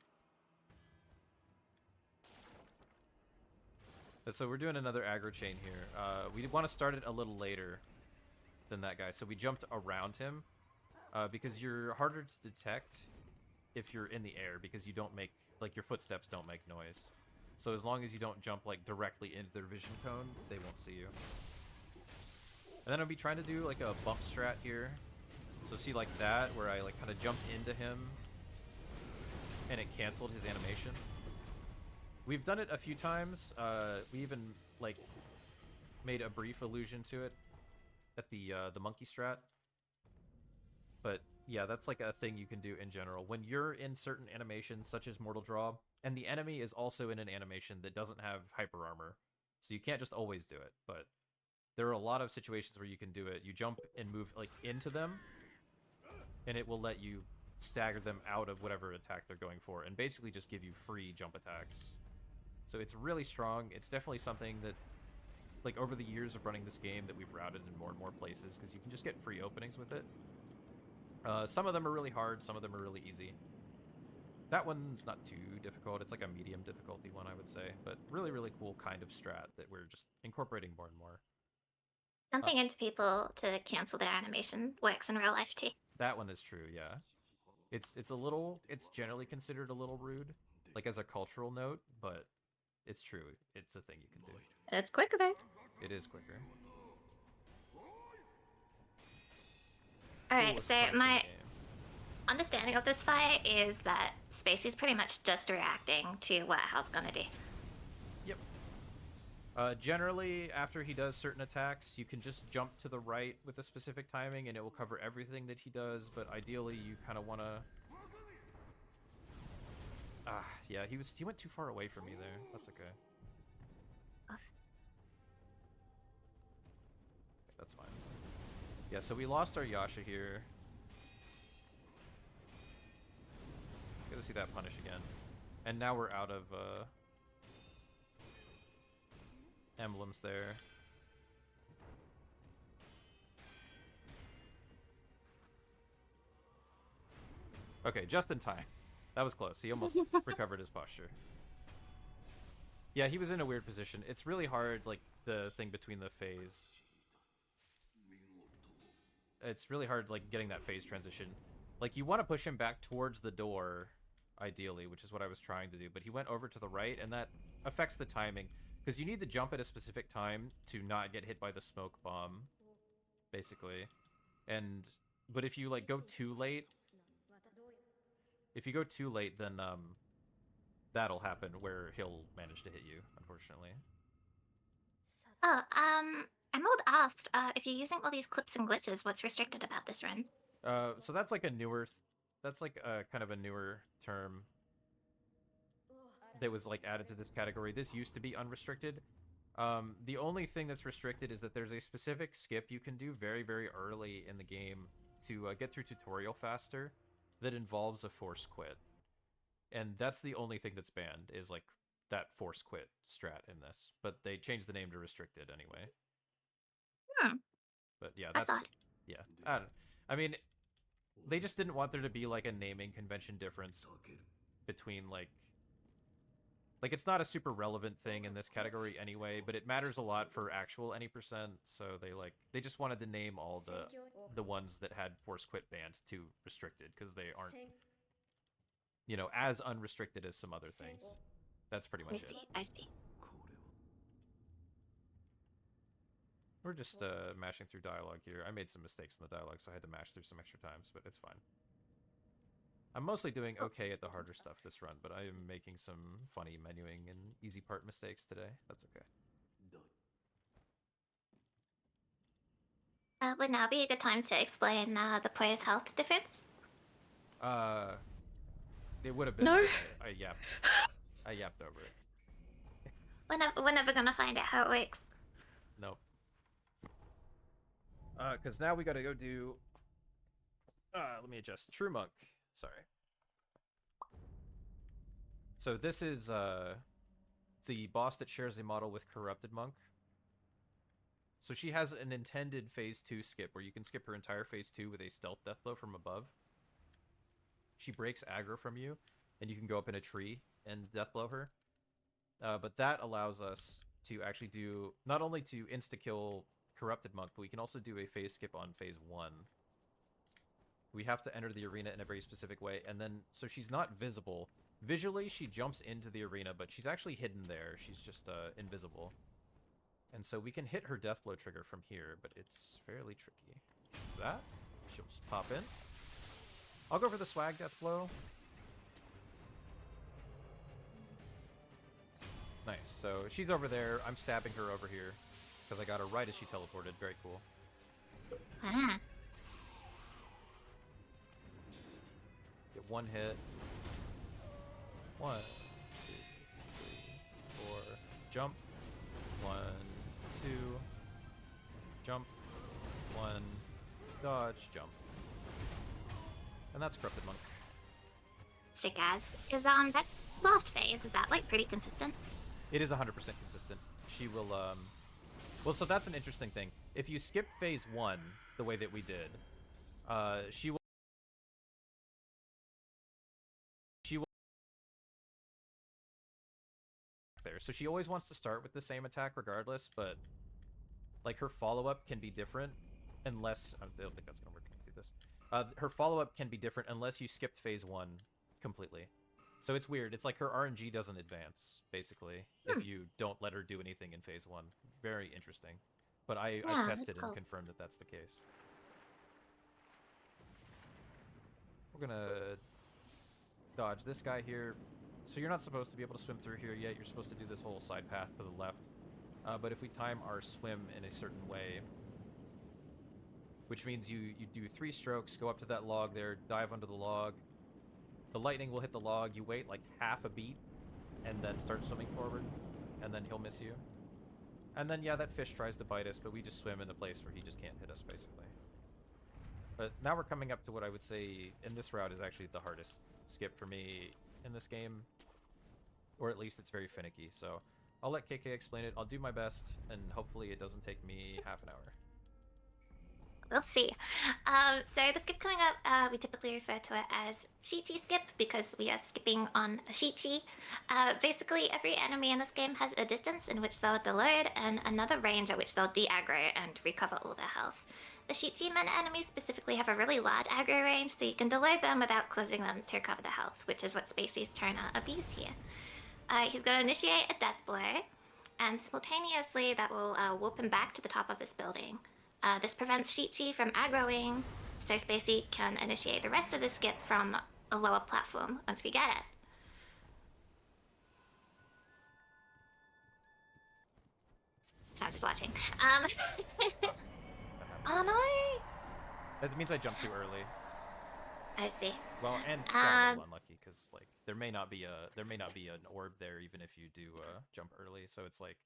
So we're doing another aggro chain here. We want to start it a little later than that guy, so we jumped around him because you're harder to detect if you're in the air because you don't make, like, your footsteps don't make noise. So as long as you don't jump, like, directly into their vision cone, they won't see you. And then I'll be trying to do, like, a bump strat here. So see, like, that, where I, like, kind of jumped into him and it canceled his animation. We've done it a few times. We even, like, made a brief allusion to it at the monkey strat. But yeah, that's like a thing you can do in general. When you're in certain animations, such as Mortal Draw, and the enemy is also in an animation that doesn't have hyper armor, so you can't just always do it, but there are a lot of situations where you can do it. You jump and move like into them, and it will let you stagger them out of whatever attack they're going for, and basically just give you free jump attacks. So it's really strong. It's definitely something that, like, over the years of running this game, that we've routed in more and more places, because you can just get free openings with it. Some of them are really hard, some of them are really easy. That one's not too difficult. It's like a medium difficulty one, I would say. But really, really cool kind of strat that we're just incorporating more and more. Jumping into people to cancel their animation works in real life too. That one is true, yeah. It's a little, it's generally considered a little rude, like as a cultural note, but it's true. It's a thing you can do. It's quicker though. It is quicker. Alright, Coolest so punch in the my game. understanding of this fight is that Spacey's pretty much just reacting to what Hal's gonna do. Yep. Generally, after he does certain attacks, you can just jump to the right with a specific timing, and it will cover everything that he does, but ideally you kind of want to... yeah, he went too far away from me there. That's okay. That's fine. Yeah, so we lost our Yasha here. Good to see that punish again. And now we're out of emblems there. Okay, just in time. That was close. He almost recovered his posture. Yeah, he was in a weird position. It's really hard, like, the thing between the phase. It's really hard, like, getting that phase transition. Like, you want to push him back towards the door ideally, which is what I was trying to do. But he went over to the right, and that affects the timing. Because you need to jump at a specific time to not get hit by the smoke bomb, basically. But if you, like, go too late... If you go too late, then, that'll happen where he'll manage to hit you, unfortunately. Oh, Emerald asked if you're using all these clips and glitches, what's restricted about this run? So that's like a newer... that's like a kind of a newer term that was, like, added to this category. This used to be unrestricted. The only thing that's restricted is that there's a specific skip you can do very, very early in the game to get through tutorial faster that involves a force quit. And that's the only thing that's banned, is, like, that force quit strat in this. But they changed the name to restricted anyway. Hmm. But yeah, That's odd. Yeah. I mean, they just didn't want there to be, like, a naming convention difference between, like, it's not a super relevant thing in this category anyway, but it matters a lot for actual any percent, so they just wanted to name all the ones that had force quit banned to restricted, because they aren't, you know, as unrestricted as some other things. That's pretty much it. I see. We're just mashing through dialogue here. I made some mistakes in the dialogue, so I had to mash through some extra times, but it's fine. I'm mostly doing okay at the harder stuff this run, but I am making some funny menuing and easy part mistakes today. That's okay. Would now be a good time to explain the player's health difference? It would have been. No. I yapped. I yapped over it. We're never gonna find out how it works. Nope. Because now we gotta go do... let me adjust. True Monk. Sorry. So this is, the boss that shares a model with Corrupted Monk. So she has an intended Phase 2 skip, where you can skip her entire Phase 2 with a stealth deathblow from above. She breaks aggro from you, and you can go up in a tree and deathblow her. But that allows us to actually do, not only to insta-kill Corrupted Monk, but we can also do a phase skip on Phase 1. We have to enter the arena in a very specific way, and then, so she's not visible. Visually, she jumps into the arena, but she's actually hidden there. She's just invisible. And so we can hit her deathblow trigger from here, but it's fairly tricky. That, she'll just pop in. I'll go for the swag deathblow. Nice, so she's over there. I'm stabbing her over here, because I got her right as she teleported. Very cool. Ah. Get one hit. 1, 2, 3, 4. Jump. 1, 2. Jump. 1. Dodge. Jump. And that's Corrupted Monk. Sick as. Is that last phase, is that like pretty consistent? It is 100% consistent. She will, well, so that's an interesting thing. If you skip Phase 1, the way that we did, she will there. So she always wants to start with the same attack regardless, but, like, her follow-up can be different unless... I don't think that's going to work to do this. Her follow-up can be different unless you skipped Phase 1 completely. So it's weird. It's like her RNG doesn't advance, basically, if you don't let her do anything in Phase 1. Very interesting. But I tested and confirmed that that's the case. We're gonna dodge this guy here. So you're not supposed to be able to swim through here yet. You're supposed to do this whole side path to the left. But if we time our swim in a certain way, which means you do 3 strokes, go up to that log there, dive under the log. The lightning will hit the log. You wait like half a beat, and then start swimming forward, and then he'll miss you. And then, yeah, that fish tries to bite us, but we just swim in a place where he just can't hit us, basically. But now we're coming up to what I would say in this route is actually the hardest skip for me in this game. Or at least it's very finicky, so I'll let KK explain it. I'll do my best, and hopefully it doesn't take me half an hour. We'll see. So the skip coming up, we typically refer to it as Shichi skip because we are skipping on a Shichi. Basically, every enemy in this game has a distance in which they'll deload and another range at which they'll de-aggro and recover all their health. The Shichiman enemies specifically have a really large aggro range, so you can delay them without causing them to recover the health, which is what Spacey's trying to abuse here. He's going to initiate a death blow, and simultaneously that will whoop him back to the top of this building. This prevents Shichi from aggroing, so Spacey can initiate the rest of the skip from a lower platform once we get it. So I'm just watching. Oh no! That means I jumped too early. I see. Well, and got a little unlucky because like there may not be an orb there even if you do jump early. So it's like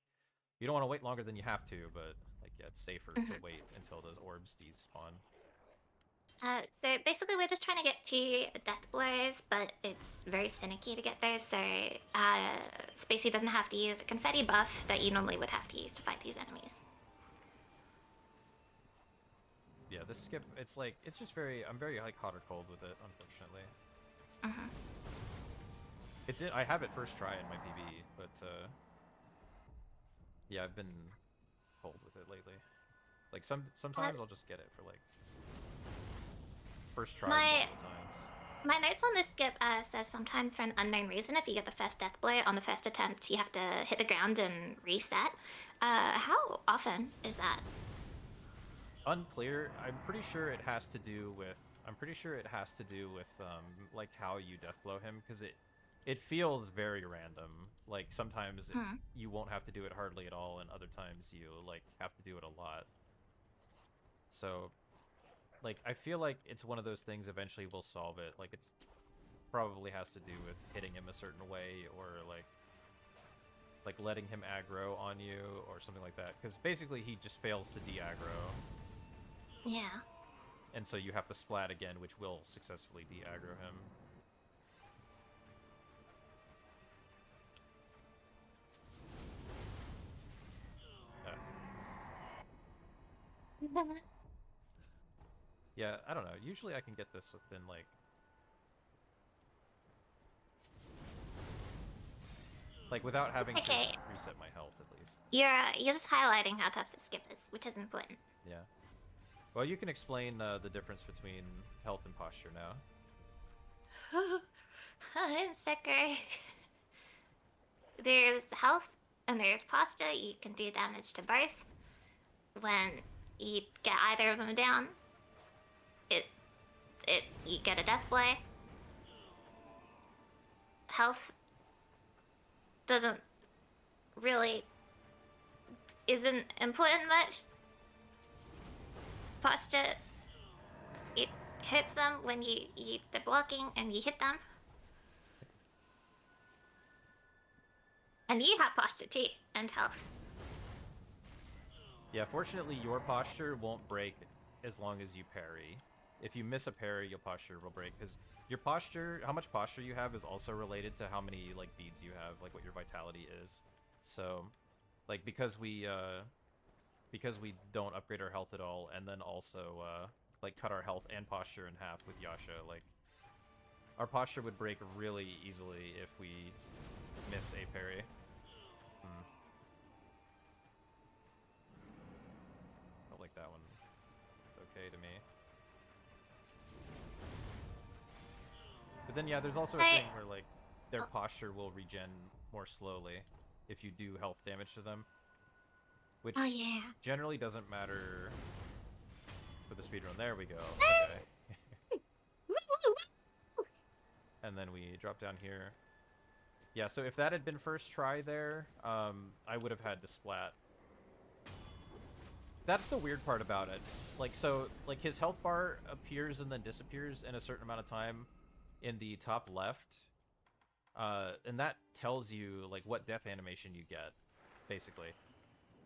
you don't want to wait longer than you have to, but like yeah, it's safer to wait until those orbs despawn. So basically, we're just trying to get 2 death blows, but it's very finicky to get those. So Spacey doesn't have to use a confetti buff that you normally would have to use to fight these enemies. Yeah, this skip, it's like it's just I'm very like hot or cold with it, unfortunately. I have it first try in my PB, but yeah, I've been cold with it lately. Like sometimes I'll just get it for like first try multiple times. My notes on this skip says sometimes for an unknown reason, if you get the first death blow on the first attempt, you have to hit the ground and reset. How often is that? Unclear. I'm pretty sure it has to do with like how you death blow him, because it feels very random. Like sometimes you won't have to do it hardly at all, and other times you like have to do it a lot. So like I feel like it's one of those things eventually we'll solve it. Like it's probably has to do with hitting him a certain way, or like letting him aggro on you or something like that, because basically he just fails to de-aggro. Yeah. And so you have to splat again, which will successfully de-aggro him. Yeah, I don't know. Usually I can get this within like without having to reset my health at least. You're just highlighting how tough the skip is, which is important. Yeah. Well, you can explain the difference between health and posture now. In Sekiro, there's health and there's posture. You can do damage to both. When you get either of them down, you get a death blow. Health isn't important much. Posture, it hits them when they're blocking and you hit them. And you have posture too, and health. Yeah, fortunately your posture won't break as long as you parry. If you miss a parry, your posture will break, because your posture, how much posture you have is also related to how many like beads you have, like what your vitality is. So, like because we don't upgrade our health at all, and then also like cut our health and posture in half with Yasha, like our posture would break really easily if we miss a parry. Felt like that one looked okay to me. But then yeah, there's also a thing where like their posture will regen more slowly if you do health damage to them. Which generally doesn't matter for the speedrun. There we go. Okay. And then we drop down here. Yeah, so if that had been first try there, I would have had to splat. That's the weird part about it. Like, so, like, his health bar appears and then disappears in a certain amount of time in the top left. And that tells you, like, what death animation you get, basically.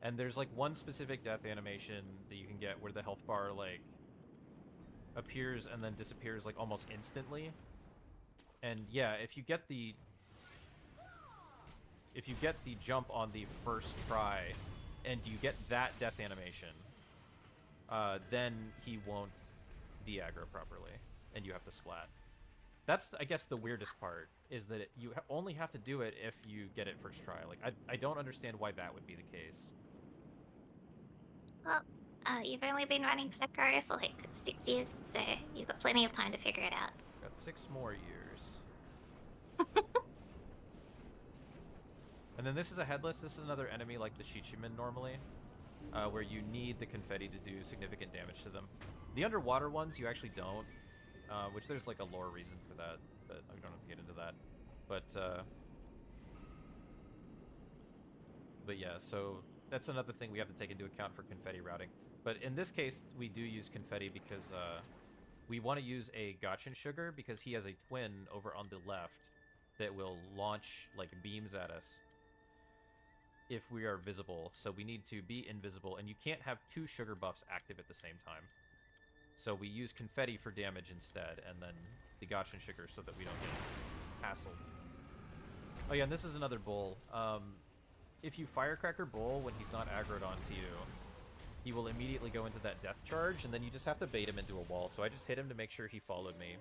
And there's, like, one specific death animation that you can get where the health bar, like, appears and then disappears, like, almost instantly. And, yeah, if you get the jump on the first try, and you get that death animation, then he won't de-aggro properly, and you have to splat. That's, I guess, the weirdest part, is that you only have to do it if you get it first try. Like, I don't understand why that would be the case. Well, You've only been running Sekiro for like 6 years, so you've got plenty of time to figure it out. Got 6 more years. And then this is a headless. This is another enemy like the Shichiman normally, where you need the confetti to do significant damage to them. The underwater ones you actually don't, which there's like a lore reason for that, but we don't have to get into that. But yeah, so that's another thing we have to take into account for confetti routing. But in this case, we do use confetti because we want to use a Gotchin sugar because he has a twin over on the left that will launch like beams at us if we are visible. So we need to be invisible, and you can't have 2 sugar buffs active at the same time. So we use confetti for damage instead, and then the Gotchin sugar so that we don't get hassled. Oh yeah, and this is another bull. If you Firecracker Bull when he's not aggroed onto you, he will immediately go into that death charge, and then you just have to bait him into a wall. So I just hit him to make sure he followed me.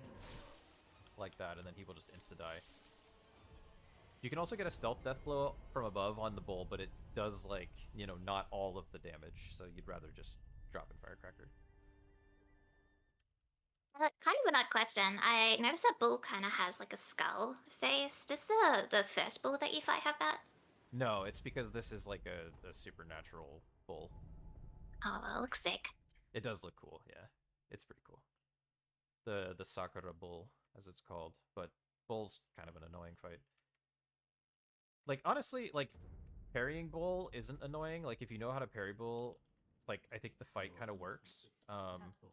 Like that, and then he will just insta-die. You can also get a stealth death blow from above on the bull, but it does, like, you know, not all of the damage, so you'd rather just drop in Firecracker. Kind of an odd question. I noticed that bull kind of has like a skull face. Does the first bull that you fight have that? No, it's because this is like a supernatural bull. Oh, well, it looks sick. It does look cool, yeah. It's pretty cool. The Sakura bull, as it's called, but bull's kind of an annoying fight. Like, honestly, like, parrying bull isn't annoying. Like, if you know how to parry bull, like, I think the fight kind of works.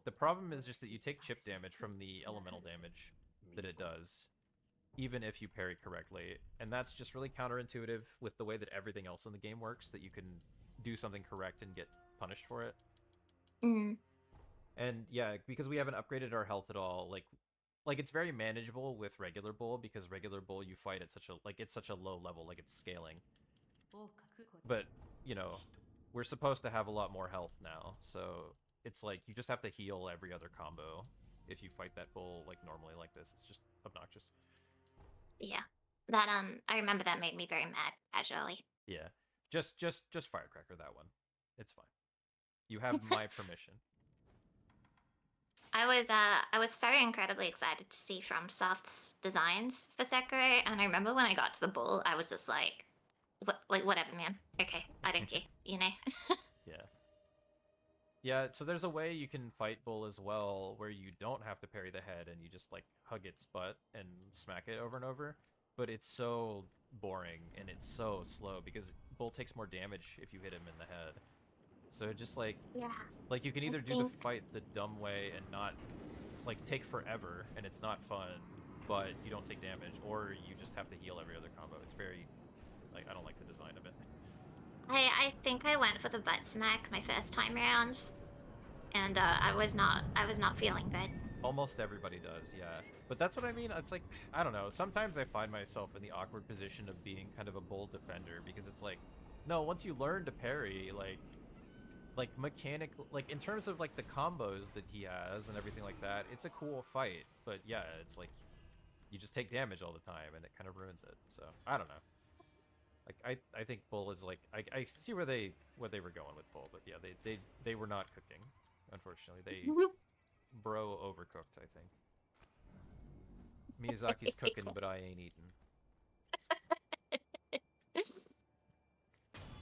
The problem is just that you take chip damage from the elemental damage that it does, even if you parry correctly. And that's just really counterintuitive with the way that everything else in the game works, that you can do something correct and get punished for it. Mm. And yeah, because we haven't upgraded our health at all, like it's very manageable with regular bull, because regular bull you fight at such a, like, it's such a low level, like it's scaling. But, you know, we're supposed to have a lot more health now, so it's like you just have to heal every other combo if you fight that bull like normally like this. It's just obnoxious. Yeah. That I remember that made me very mad casually. Yeah. Just Firecracker that one. It's fine. You have my permission. I was so incredibly excited to see FromSoft's designs for Sekiro, and I remember when I got to the bull, I was just like, whatever, man. Okay, I don't care, you know. Yeah. Yeah, so there's a way you can fight bull as well, where you don't have to parry the head and you just like hug its butt and smack it over and over. But it's so boring and it's so slow because bull takes more damage if you hit him in the head. So just like, Yeah. like you can I either do the think- fight the dumb way and not, like, take forever and it's not fun, but you don't take damage, or you just have to heal every other combo. It's very, like, I don't like the design of it. I think I went for the butt smack my first time around, and I was not feeling good. Almost everybody does, yeah. But that's what I mean. It's like, I don't know. Sometimes I find myself in the awkward position of being kind of a bull defender, because it's like, no, once you learn to parry, like mechanic, like in terms of like the combos that he has and everything like that, it's a cool fight. But yeah, it's like you just take damage all the time and it kind of ruins it. So I don't know. Like I think bull is like, I see where they were going with bull, but yeah, they were not cooking, unfortunately. They bro overcooked, I think. Miyazaki's cooking, but I ain't eating.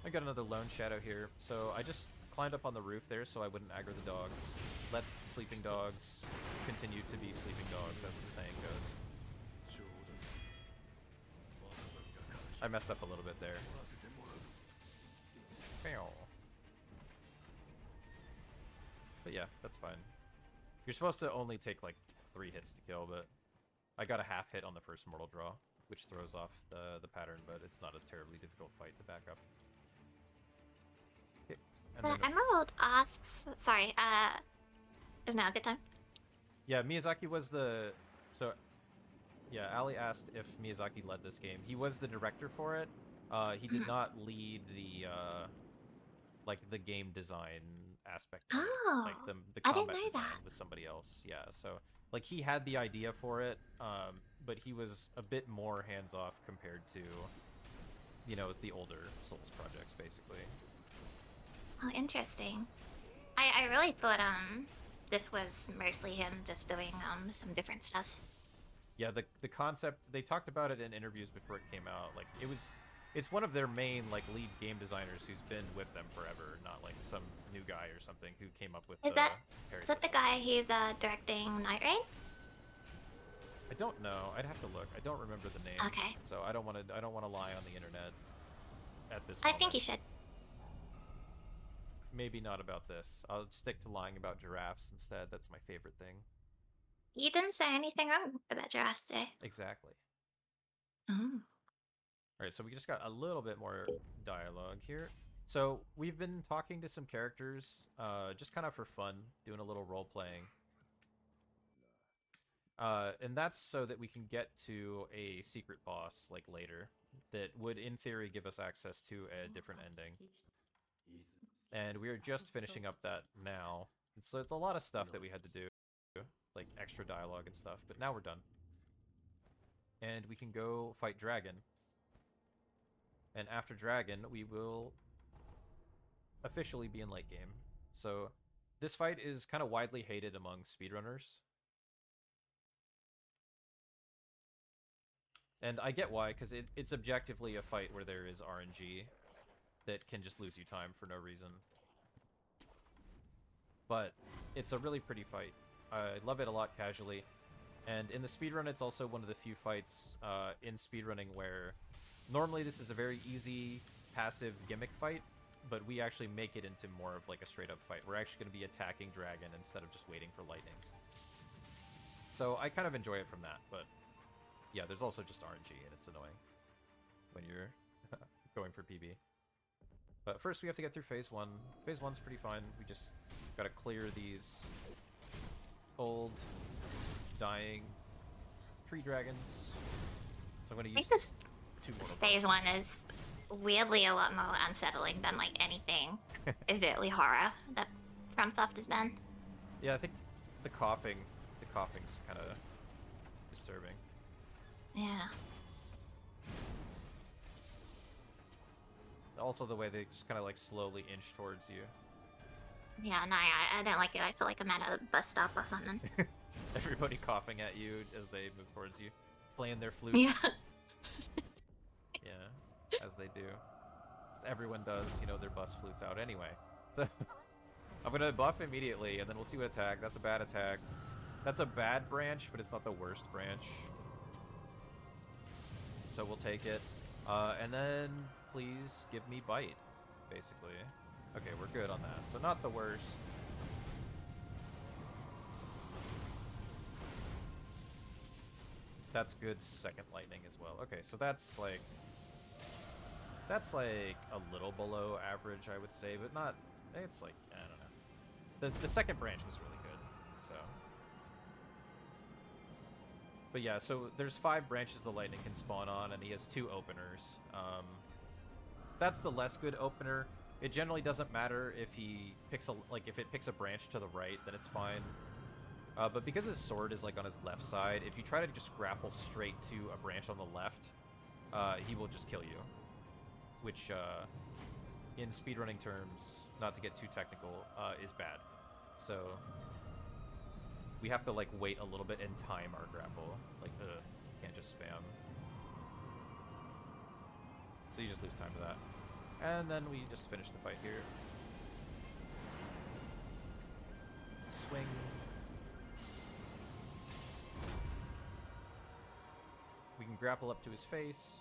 I got another lone shadow here, so I just climbed up on the roof there so I wouldn't aggro the dogs. Let sleeping dogs continue to be sleeping dogs, as the saying goes. I messed up a little bit there. But yeah, that's fine. You're supposed to only take like 3 hits to kill, but I got a half hit on the first mortal draw, which throws off the pattern, but it's not a terribly difficult fight to back up. Okay. And then Emerald asks, sorry, is now a good time? yeah, Miyazaki was the... So, yeah, Ali asked if Miyazaki led this game. He was the director for it. He did not lead the, like, the game design aspect of it. Oh, Like, the I didn't combat know design that. was somebody else. Yeah, so, like, he had the idea for it, but he was a bit more hands-off compared to, you know, the older Souls projects, basically. Oh, interesting. I really thought this was mostly him just doing some different stuff. Yeah, the concept, they talked about it in interviews before it came out. Like, it's one of their main, like, lead game designers who's been with them forever, not like some new guy or something who came up with Is the that parry is that the system. guy who's directing Night Rain? I don't know. I'd have to look. I don't remember the name. Okay. So I don't want to lie on the internet at this I moment. think you should. Maybe not about this. I'll stick to lying about giraffes instead. That's my favorite thing. You didn't say anything wrong about giraffes today. Exactly. Oh. Alright, so we just got a little bit more dialogue here. So we've been talking to some characters, just kind of for fun, doing a little role-playing. And that's so that we can get to a secret boss, like, later, that would, in theory, give us access to a different ending. And we are just finishing up that now. So it's a lot of stuff that we had to do, like extra dialogue and stuff, but now we're done. And we can go fight Dragon. And after Dragon, we will officially be in late game. So this fight is kind of widely hated among speedrunners. And I get why, because it's objectively a fight where there is RNG that can just lose you time for no reason. But it's a really pretty fight. I love it a lot casually. And in the speedrun, it's also one of the few fights in speedrunning where normally this is a very easy, passive gimmick fight, but we actually make it into more of like a straight-up fight. We're actually going to be attacking Dragon instead of just waiting for lightnings. So I kind of enjoy it from that, but yeah, there's also just RNG, and it's annoying when you're going for PB. But first we have to get through Phase 1. Phase 1's pretty fun. We just gotta clear these old, dying tree dragons. So I'm gonna I use think this 2 mortal phase 1 is weirdly a lot more unsettling than like anything overtly horror that FromSoft has done. Yeah, I think the coughing's kind of disturbing. Yeah. Also the way they just kind of like slowly inch towards you. Yeah, no, I don't like it. I feel like I'm at a bus stop or something. Everybody coughing at you as they move towards you, playing their flutes. Yeah. Yeah, as they do. As everyone does, you know, their bus flutes out anyway. So I'm gonna buff immediately, and then we'll see what attack. That's a bad attack. That's a bad branch, but it's not the worst branch. So we'll take it. And then please give me bite, basically. Okay, we're good on that. So not the worst. That's good second lightning as well. Okay, so that's like a little below average, I would say, but not. It's like, I don't know. The second branch was really good. So, but yeah, so there's 5 branches the lightning can spawn on, and he has 2 openers. That's the less good opener. It generally doesn't matter if he picks if it picks a branch to the right, then it's fine. But because his sword is like on his left side, if you try to just grapple straight to a branch on the left, he will just kill you. Which, in speedrunning terms, not to get too technical, is bad. So we have to like wait a little bit and time our grapple. Like, can't just spam. So you just lose time to that. And then we just finish the fight here. Swing. We can grapple up to his face.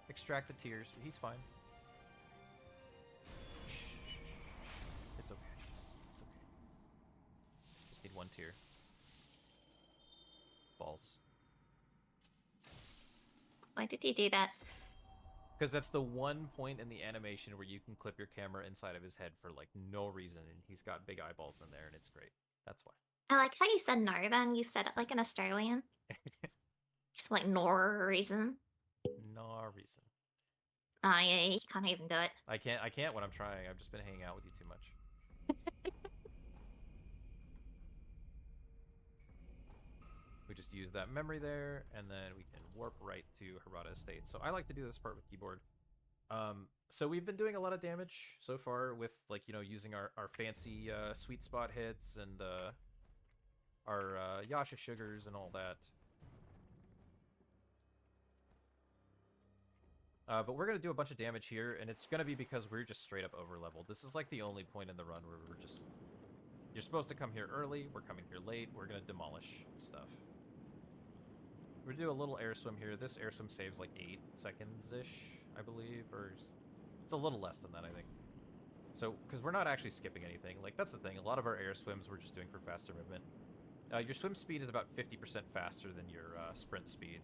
Extract the tears, but he's fine. Shh, shh, shh. It's okay. It's okay. Just need 1 tear. Balls. Why did you do that? Because that's the one point in the animation where you can clip your camera inside of his head for like no reason, and he's got big eyeballs in there, and it's great. That's why. I like how you said no then. You said it like an Australian. Just like no reason. No reason. Oh yeah, you can't even do it. I can't when I'm trying. I've just been hanging out with you too much. We just use that memory there, and then we can warp right to Harada Estate. So I like to do this part with keyboard. So we've been doing a lot of damage so far with, like, you know, using our fancy sweet spot hits and our Yasha sugars and all that. But we're going to do a bunch of damage here, and it's going to be because we're just straight up over-leveled. This is like the only point in the run where we're just... You're supposed to come here early, we're coming here late, we're going to demolish stuff. We're going to do a little air swim here. This air swim saves like 8 seconds-ish, I believe, or... It's a little less than that, I think. So, because we're not actually skipping anything. Like, that's the thing. A lot of our air swims we're just doing for faster movement. Your swim speed is about 50% faster than your sprint speed.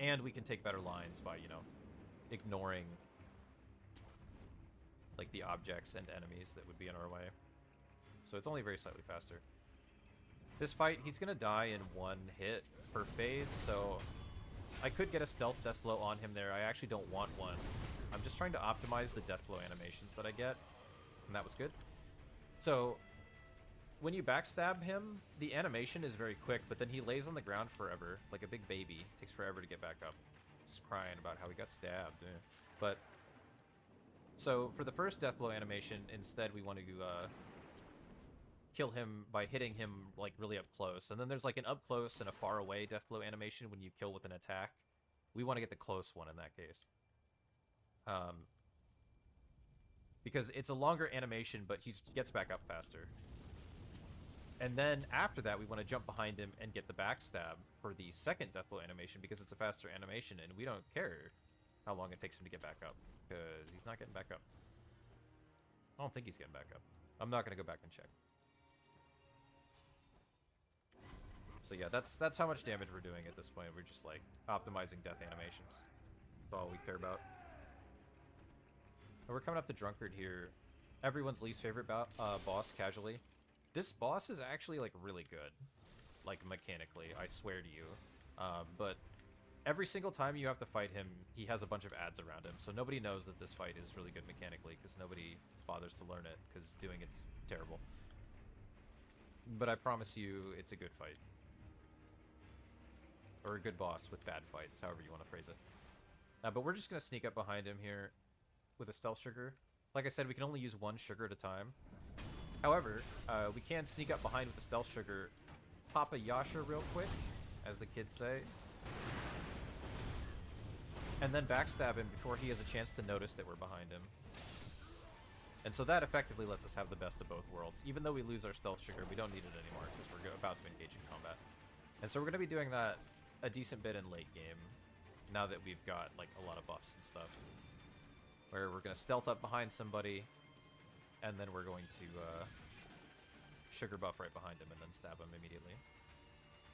And we can take better lines by, you know, ignoring, like, the objects and enemies that would be in our way. So it's only very slightly faster. This fight, he's going to die in 1 hit per phase, so I could get a stealth death blow on him there. I actually don't want one. I'm just trying to optimize the death blow animations that I get, and that was good. So when you backstab him, the animation is very quick, but then he lays on the ground forever, like a big baby. It takes forever to get back up. Just crying about how he got stabbed. But, so for the first death blow animation, instead we want to kill him by hitting him, like, really up close. And then there's, like, an up close and a far away death blow animation when you kill with an attack. We want to get the close one in that case. Because it's a longer animation, but he gets back up faster. And then after that, we want to jump behind him and get the backstab for the second death blow animation because it's a faster animation, and we don't care how long it takes him to get back up because he's not getting back up. I don't think he's getting back up. I'm not going to go back and check. So yeah, that's how much damage we're doing at this point. We're just, like, optimizing death animations. That's all we care about. And we're coming up to Drunkard here. Everyone's least favorite boss, casually. This boss is actually, like, really good. Like, mechanically, I swear to you. But every single time you have to fight him, he has a bunch of ads around him. So nobody knows that this fight is really good mechanically, because nobody bothers to learn it, because doing it's terrible. But I promise you, it's a good fight. Or a good boss with bad fights, however you want to phrase it. But we're just going to sneak up behind him here with a stealth sugar. Like I said, we can only use 1 sugar at a time. However, we can sneak up behind with the stealth sugar, pop a Yasha real quick, as the kids say, and then backstab him before he has a chance to notice that we're behind him. And so that effectively lets us have the best of both worlds. Even though we lose our stealth sugar, we don't need it anymore because we're about to engage in combat. And so we're going to be doing that a decent bit in late game, now that we've got, like, a lot of buffs and stuff. Where we're going to stealth up behind somebody, and then we're going to sugar buff right behind him and then stab him immediately.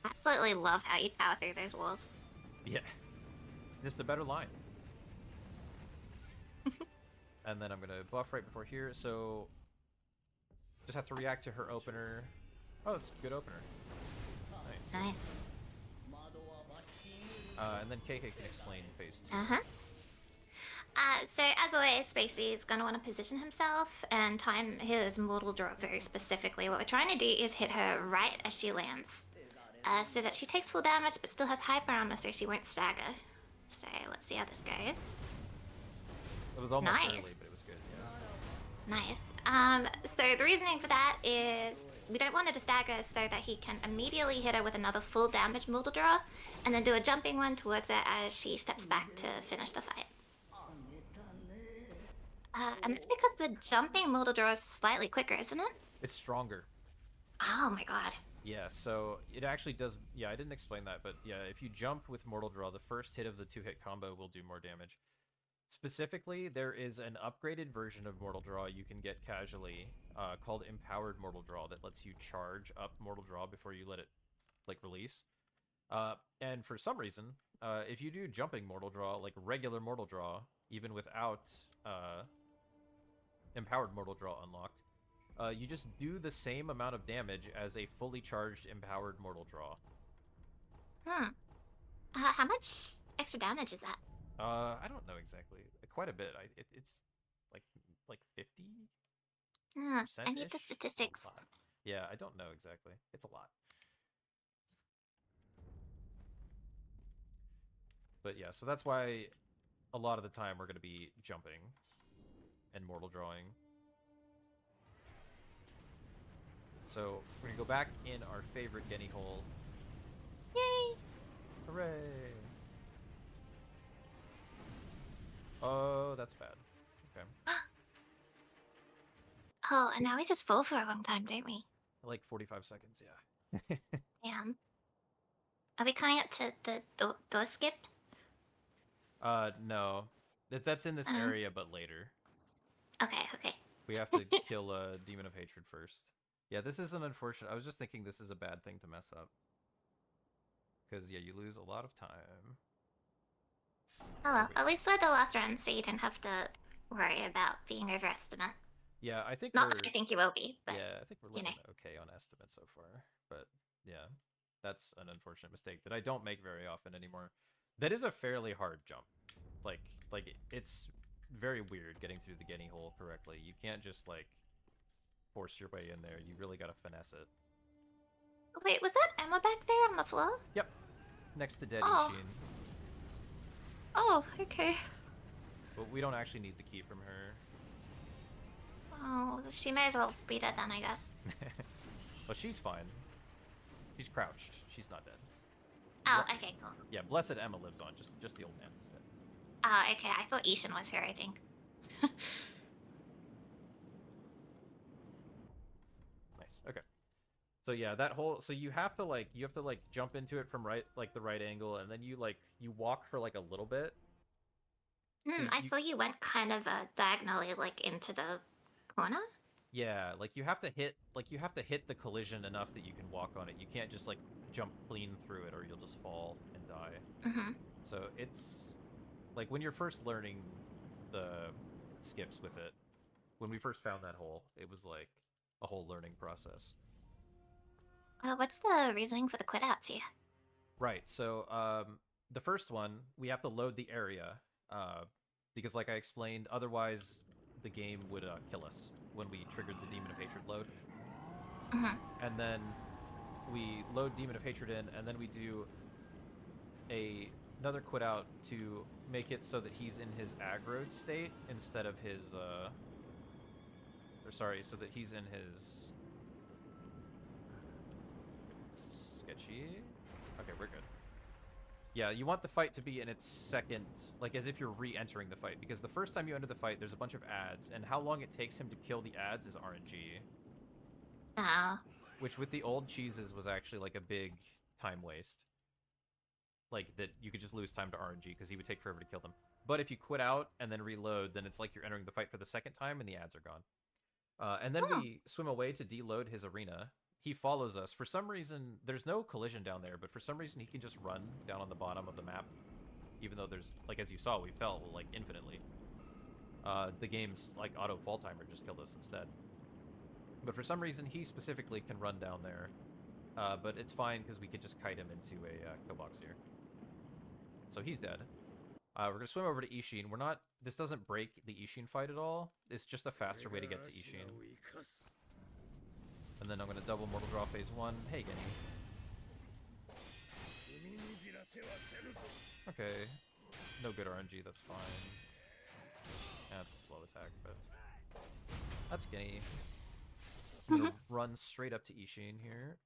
Absolutely love how you power through those walls. Yeah. Just a better line. And then I'm going to buff right before here, so just have to react to her opener. Oh, that's a good opener. Nice. Nice. And then KK can explain phase 2. So as always, Spacey is going to want to position himself and time his mortal draw very specifically. What we're trying to do is hit her right as she lands, so that she takes full damage but still has hyper armor so she won't stagger. So let's see how this goes. It was almost Nice. early, but it was good. Yeah. Nice. So the reasoning for that is we don't want her to stagger so that he can immediately hit her with another full damage mortal draw and then do a jumping one towards her as she steps back to finish the fight. And it's because the jumping mortal draw is slightly quicker, isn't it? It's stronger. Oh my god. Yeah, so it actually does... Yeah, I didn't explain that, but yeah, if you jump with Mortal Draw, the first hit of the 2-hit combo will do more damage. Specifically, there is an upgraded version of Mortal Draw you can get casually called Empowered Mortal Draw that lets you charge up Mortal Draw before you let it, like, release. And for some reason, if you do jumping Mortal Draw, like regular Mortal Draw, even without Empowered Mortal Draw unlocked, you just do the same amount of damage as a fully charged Empowered Mortal Draw. How much extra damage is that? I don't know exactly. Quite a bit. It's like 50? I need the statistics. Yeah, I don't know exactly. It's a lot. But yeah, so that's why a lot of the time we're going to be jumping and mortal drawing. So we're going to go back in our favorite Genny hole. Yay! Hooray! Oh, that's bad. Okay. Oh, and now we just fall for a long time, don't we? Like 45 seconds, yeah. Damn. Are we coming up to the door skip? No. That's in this area, but later. Okay, okay. We have to kill a Demon of Hatred first. Yeah, this is an unfortunate... I was just thinking this is a bad thing to mess up. Because, yeah, you lose a lot of time. Oh well, at least we're the last round, so you don't have to worry about being overestimate. Yeah, I think Not we're... that I think you will be, but yeah, I think we're you looking know. okay on estimate so far. But, yeah. That's an unfortunate mistake that I don't make very often anymore. That is a fairly hard jump. Like it's very weird getting through the Genny hole correctly. You can't just, like, force your way in there. You really gotta finesse it. Wait, was that Emma back there on the floor? Yep. Next to Dead Oh. Ishin. Oh, okay. But we don't actually need the key from her. Oh, she may as well be dead then, I guess. Well, she's fine. She's crouched. She's not dead. Oh, okay, cool. Yeah, Blessed Emma lives on. Just the old man is dead. Oh, okay. I thought Ishin was her, I think. Nice. Okay. So yeah, that whole you have to jump into it from the right angle, and then you walk for like a little bit. So I saw you went kind of diagonally like into the corner. Yeah, you have to hit the collision enough that you can walk on it. You can't just like jump clean through it, or you'll just fall and die. Mm-hmm. So it's like when you're first learning the skips with it. When we first found that hole, it was like a whole learning process. What's the reasoning for the quit outs here? Right. So the first one, we have to load the area because, like I explained, otherwise the game would kill us when we triggered the Demon of Hatred load. Mm-hmm. And then we load Demon of Hatred in, and then we do another quit out to make it so that he's in his aggroed state instead of his so that he's in his sketchy. Okay, we're good. Yeah, you want the fight to be in its second, like as if you're re-entering the fight, because the first time you enter the fight, there's a bunch of ads, and how long it takes him to kill the ads is RNG. Oh. Which with the old cheeses was actually like a big time waste. Like that you could just lose time to RNG because he would take forever to kill them. But if you quit out and then reload, then it's like you're entering the fight for the second time and the ads are gone. And then we swim away to deload his arena. He follows us. For some reason, there's no collision down there, but for some reason he can just run down on the bottom of the map. Even though there's, like, as you saw, we fell, like, infinitely. The game's, like, auto fall timer just killed us instead. But for some reason, he specifically can run down there. But it's fine, because we could just kite him into a kill box here. So he's dead. We're going to swim over to Ishin. We're not... This doesn't break the Ishin fight at all. It's just a faster way to get to Ishin. And then I'm going to double Mortal Draw phase 1. Hey, Genny. Okay. No good RNG, that's fine. Yeah, it's a slow attack, but... That's Genny. I'm going to run straight up to Ishin here.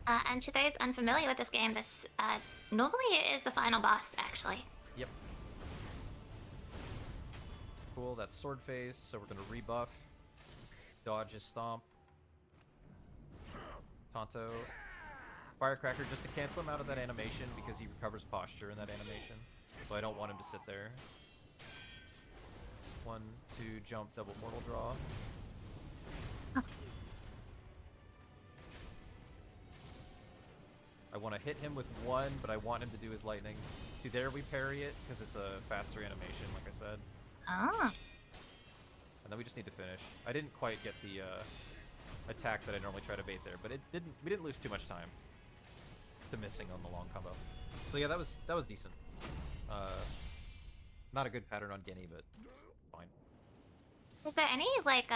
And to those unfamiliar with this game, this normally is the final boss, actually. Yep. Cool, that's sword phase, so we're gonna rebuff. Dodge his stomp. Tonto. Firecracker just to cancel him out of that animation because he recovers posture in that animation. So I don't want him to sit there. 1, 2, jump, double mortal draw. I want to hit him with 1, but I want him to do his lightning. See, there we parry it, because it's a faster animation, like I said. Oh. And then we just need to finish. I didn't quite get the attack that I normally try to bait there, but we didn't lose too much time to missing on the long combo. So yeah, that was decent. Not a good pattern on Genny, but fine. Is there any like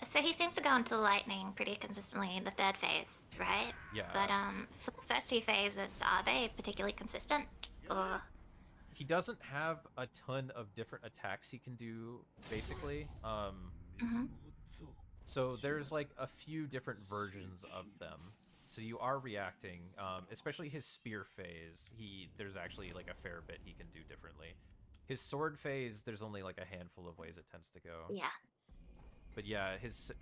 so he seems to go into lightning pretty consistently in the third phase, right? Yeah. But for the first two phases, are they particularly consistent? Or He doesn't have a ton of different attacks he can do, basically. Mhm. So there's like a few different versions of them. So you are reacting, especially his spear phase. There's actually like a fair bit he can do differently. His sword phase, there's only like a handful of ways it tends to go. Yeah. But yeah, his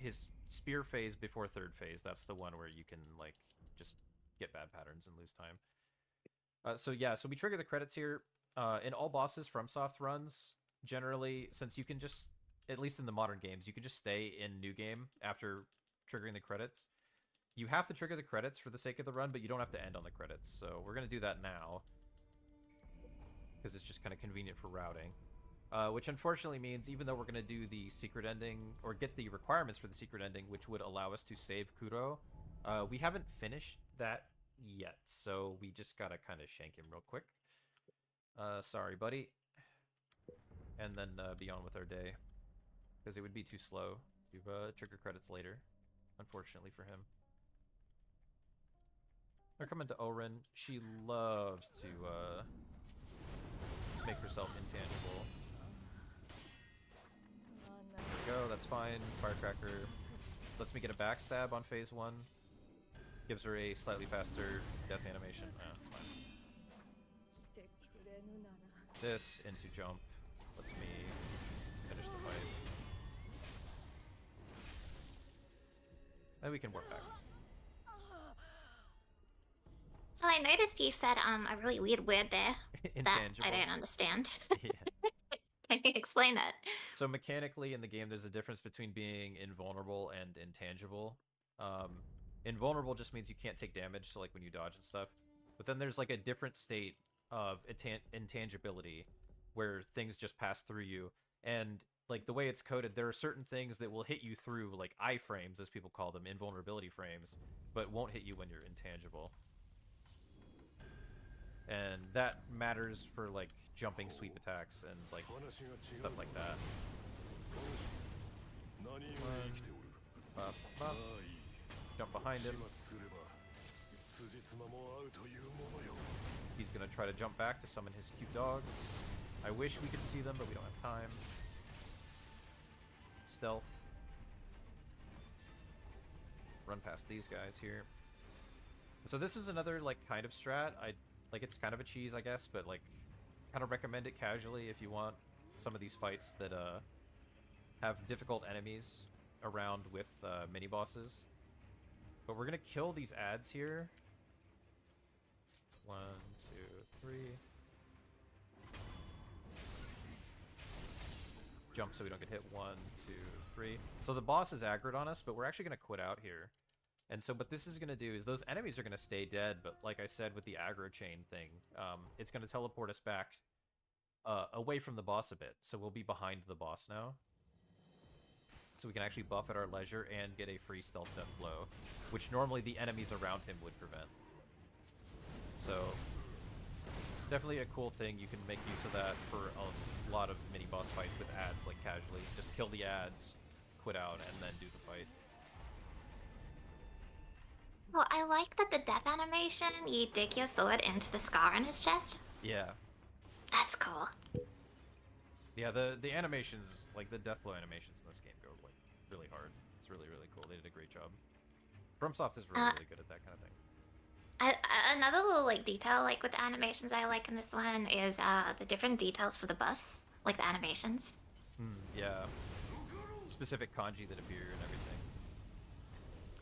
spear phase before third phase, that's the one where you can like just get bad patterns and lose time. So yeah, so we trigger the credits here. In all bosses FromSoft runs, generally, since you can just, at least in the modern games, you can just stay in new game after triggering the credits. You have to trigger the credits for the sake of the run, but you don't have to end on the credits. So we're going to do that now, because it's just kind of convenient for routing. Which unfortunately means even though we're going to do the secret ending, or get the requirements for the secret ending, which would allow us to save Kuro, we haven't finished that yet. So we just got to kind of shank him real quick. Sorry, buddy. And then be on with our day. Because it would be too slow to trigger credits later, unfortunately for him. We're coming to Orin. She loves to make herself intangible. There we go, that's fine. Firecracker lets me get a backstab on phase 1. Gives her a slightly faster death animation. That's fine. This into jump lets me finish the fight. And we can work back. So I noticed you said a really weird word there Intangible. that I don't understand. Yeah. Can you explain that? So mechanically in the game, there's a difference between being invulnerable and intangible. Invulnerable just means you can't take damage, so like when you dodge and stuff. But then there's like a different state of intangibility, where things just pass through you. And like the way it's coded, there are certain things that will hit you through, like iframes, as people call them, invulnerability frames, but won't hit you when you're intangible. And that matters for like jumping sweep attacks and like stuff like that. Jump behind him. He's gonna try to jump back to summon his cute dogs. I wish we could see them, but we don't have time. Stealth. Run past these guys here. So this is another like kind of strat. Like it's kind of a cheese, I guess, but like kind of recommend it casually if you want some of these fights that have difficult enemies around with mini bosses. But we're gonna kill these ads here. 1, 2, 3. Jump so we don't get hit. 1, 2, 3. So the boss is aggroed on us, but we're actually gonna quit out here. And so what this is going to do is those enemies are going to stay dead, but like I said with the aggro chain thing, it's going to teleport us back away from the boss a bit. So we'll be behind the boss now. So we can actually buff at our leisure and get a free stealth death blow, which normally the enemies around him would prevent. So definitely a cool thing. You can make use of that for a lot of mini-boss fights with ads, like casually. Just kill the ads, quit out, and then do the fight. Well, I like that the death animation, you dig your sword into the scar on his chest. Yeah. That's cool. Yeah, the animations, like the death blow animations in this game go like really hard. It's really, really cool. They did a great job. FromSoft is really, really good at that kind of thing. Another little like detail like with the animations I like in this one is the different details for the buffs, like the animations. Yeah. Specific kanji that appear and everything.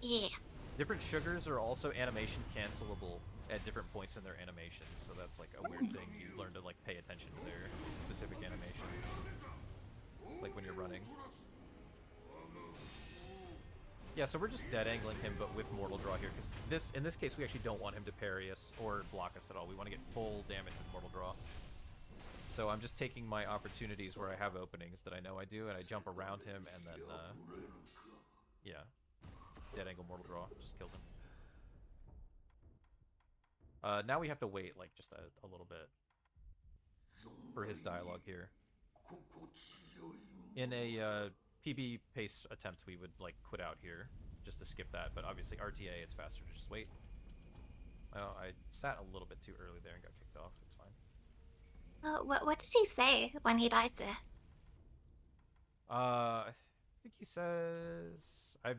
Yeah. Different sugars are also animation cancelable at different points in their animations, so that's like a weird thing. You learn to like pay attention to their specific animations, like when you're running. Yeah, so we're just dead angling him, but with Mortal Draw here, because in this case we actually don't want him to parry us or block us at all. We want to get full damage with Mortal Draw. So I'm just taking my opportunities where I have openings that I know I do, and I jump around him, and then yeah. Dead angle Mortal Draw just kills him. Now we have to wait like just a little bit for his dialogue here. In a PB pace attempt, we would like quit out here just to skip that. But obviously RTA, it's faster to just wait. Oh, I sat a little bit too early there and got kicked off. It's fine. What does he say when he dies there? I think he says. I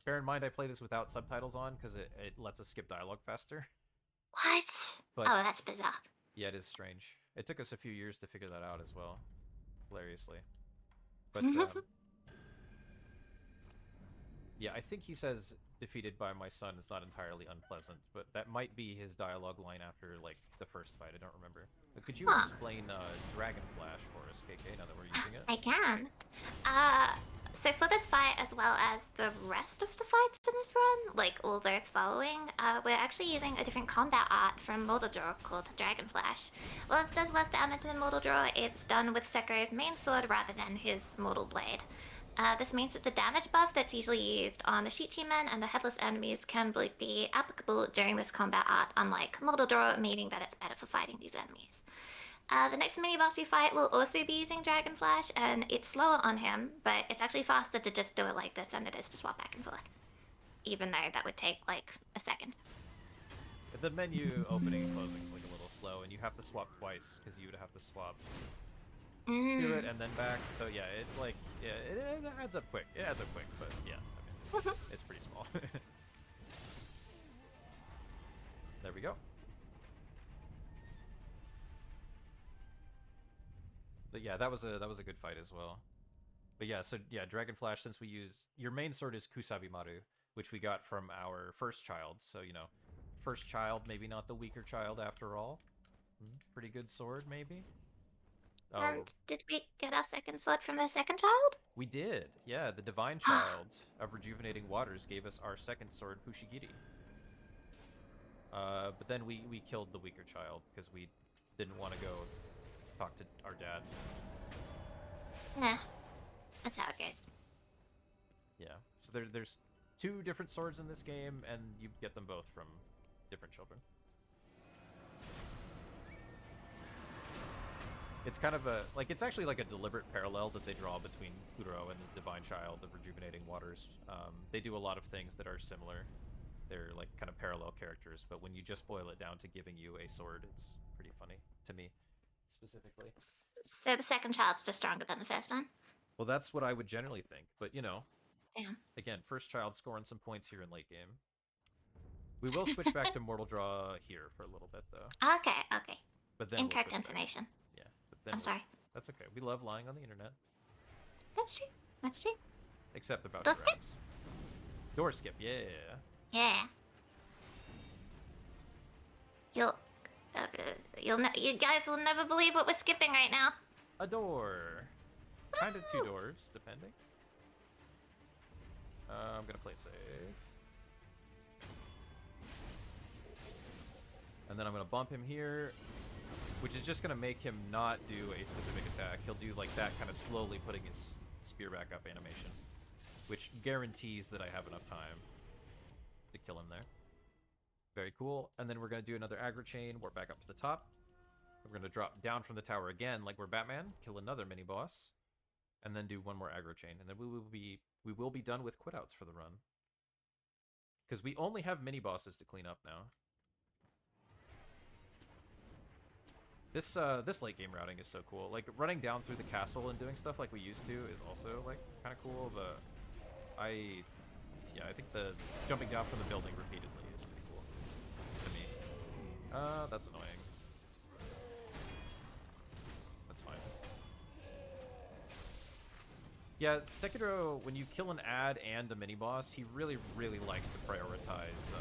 bear in mind I play this without subtitles on because it lets us skip dialogue faster. What? But Oh, that's bizarre. yeah, it is strange. It took us a few years to figure that out as well, hilariously. But yeah, I think he says defeated by my son is not entirely unpleasant, but that might be his dialogue line after like the first fight. I don't remember. But could you Huh. explain Dragon Flash for us, KK? Now that we're using it. I can. So for this fight, as well as the rest of the fights in this run, like all those following, we're actually using a different combat art from Mortal Draw called Dragon Flash. While it does less damage than Mortal Draw, it's done with Sekiro's main sword rather than his Mortal Blade. This means that the damage buff that's usually used on the Shichi men and the headless enemies can be applicable during this combat art, unlike Mortal Draw, meaning that it's better for fighting these enemies. The next mini-boss we fight will also be using Dragon Flash, and it's slower on him, but it's actually faster to just do it like this than it is to swap back and forth. Even though that would take, like, a second. The menu opening and closing is like a little slow, and you have to swap twice because you would have to swap to it and then back. So yeah, it like it adds up quick. It adds up quick, but yeah, I mean, it's pretty small. There we go. But yeah, that was a good fight as well. But yeah, so yeah, Dragon Flash. Since we use your main sword is Kusabimaru, which we got from our first child. So you know, first child, maybe not the weaker child after all. Pretty good sword, maybe. Oh, And did we get our second sword from the second child? we did. Yeah, the Divine Child of Rejuvenating Waters gave us our second sword, Fushigiri. But then we killed the weaker child because we didn't want to go talk to our dad. Nah. That's how it goes. Yeah. So there's two different swords in this game, and you get them both from different children. It's kind of a it's actually like a deliberate parallel that they draw between Kuro and the Divine Child of Rejuvenating Waters. They do a lot of things that are similar. They're like kind of parallel characters, but when you just boil it down to giving you a sword, it's pretty funny to me, specifically. So the second child's just stronger than the first one? Well, that's what I would generally think, but you know, Damn. again, first child scoring some points here in late game. We will switch back to Mortal Draw here for a little bit, though. Okay. But then Incorrect we'll switch back. information. Yeah, but then I'm sorry. That's okay. We love lying on the internet, That's true. except about Door skip? dragons. Door skip, yeah. Yeah. You guys will never believe what we're skipping right now. A door. Kind of two doors, depending. I'm gonna play it safe. And then I'm gonna bump him here, which is just gonna make him not do a specific attack. He'll do like that, kind of slowly putting his spear back up animation, which guarantees that I have enough time to kill him there. Very cool. And then we're gonna do another aggro chain. We're back up to the top. We're gonna drop down from the tower again, like we're Batman. Kill another mini boss, and then do one more aggro chain, and then we will be done with quitouts for the run. Because we only have mini bosses to clean up now. This late game routing is so cool. Like running down through the castle and doing stuff like we used to is also like kind of cool. But I think the jumping down from the building repeatedly is pretty cool to me. That's annoying. That's fine. Yeah, Sekiro, when you kill an ad and a mini boss, he really likes to prioritize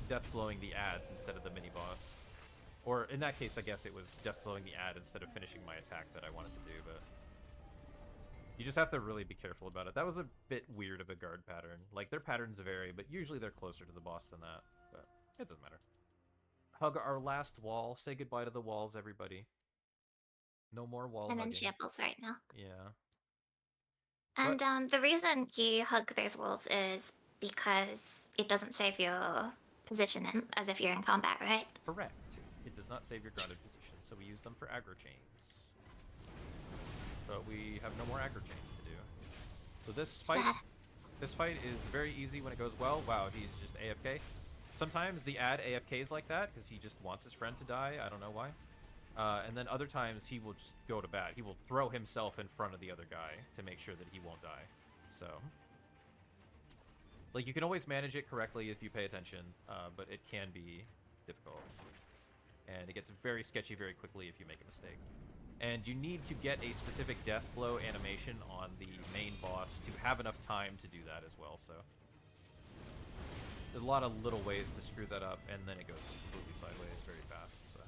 death blowing the ads instead of the mini boss. Or in that case, I guess it was death blowing the ad instead of finishing my attack that I wanted to do, but you just have to really be careful about it. That was a bit weird of a guard pattern. Like, their patterns vary, but usually they're closer to the boss than that. But it doesn't matter. Hug our last wall. Say goodbye to the walls, everybody. No more wall I'm in hugging. shambles right now. Yeah. And the reason you hug those walls is because it doesn't save your position as if you're in combat, right? Correct. It does not save your grounded position, so we use them for aggro chains. but we have no more aggro chains to do. So this Sad. fight is very easy when it goes well. Wow, he's just AFK. Sometimes the ad AFKs like that because he just wants his friend to die. I don't know why. And then other times he will just go to bat. He will throw himself in front of the other guy to make sure that he won't die. So, like, you can always manage it correctly if you pay attention, but it can be difficult. And it gets very sketchy very quickly if you make a mistake. And you need to get a specific death blow animation on the main boss to have enough time to do that as well, so. There's a lot of little ways to screw that up, and then it goes completely sideways very fast, so.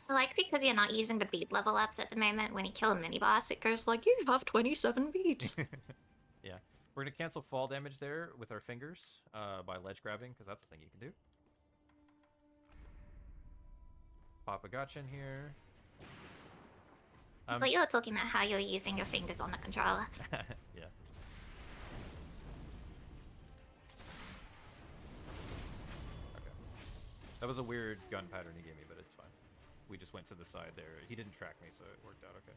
I like because you're not using the beat level ups at the moment. When you kill a mini boss, it goes like, you have 27 beats. Yeah. We're going to cancel fall damage there with our fingers by ledge grabbing, because that's a thing you can do. Pop a gotcha in here. I thought you were talking about how you're using your fingers on the controller. Yeah. Okay. That was a weird gun pattern he gave me, but it's fine. We just went to the side there. He didn't track me, so it worked out okay.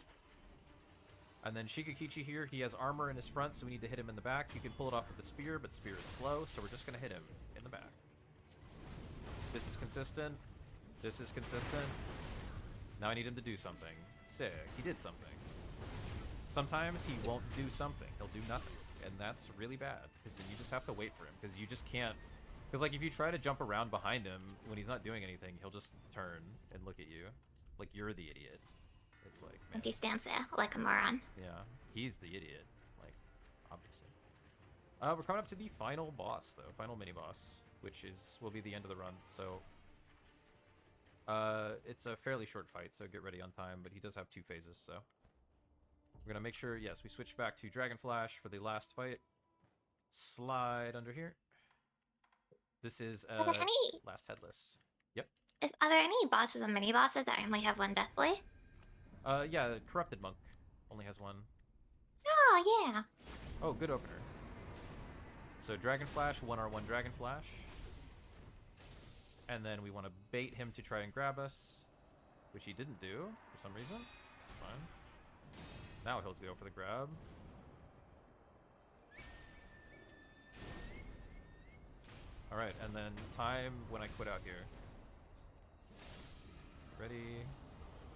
And then Shigekichi here, he has armor in his front, so we need to hit him in the back. You can pull it off with the spear, but spear is slow, so we're just going to hit him in the back. This is consistent. This is consistent. Now I need him to do something. Sick. He did something. Sometimes he won't do something. He'll do nothing. And that's really bad. Because then you just have to wait for him. Because you just can't... Because, like, if you try to jump around behind him when he's not doing anything, he'll just turn and look at you. Like, you're the idiot. It's like, man. And he stands there like a moron. Yeah. He's the idiot. Like, obviously. We're coming up to the final boss, though. Final mini-boss. Which will be the end of the run. So... it's a fairly short fight, so get ready on time, but he does have 2 phases, so. We're gonna make sure, yes, we switch back to Dragon Flash for the last fight. Slide under here. This is, Are there any... last headless. Yep. Are there any bosses and mini bosses that only have one death blade? Yeah, Corrupted Monk only has 1. Oh, yeah. Oh, good opener. So Dragon Flash, 1R1 Dragon Flash. And then we want to bait him to try and grab us, which he didn't do for some reason. It's fine. Now he'll go for the grab. Alright, and then time when I quit out here. Ready?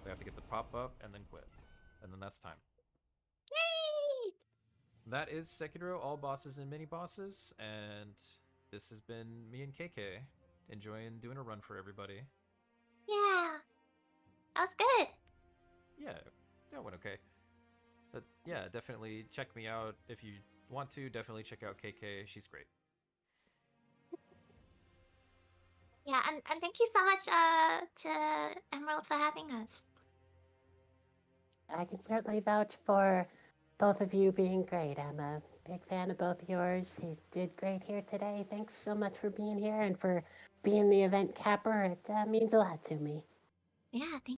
We have to get the pop-up and then quit. And then that's time. Yay! That is Sekiro, all bosses and mini-bosses, and this has been me and KK. Enjoying doing a run for everybody. Yeah. That was good. Yeah, it went okay. But yeah, definitely check me out if you want to. Definitely check out KK. She's great. Yeah, and thank you so much to Emerald for having us. I can certainly vouch for both of you being great. I'm a big fan of both of yours. You did great here today. Thanks so much for being here and for being the event capper. It means a lot to me. Yeah, thank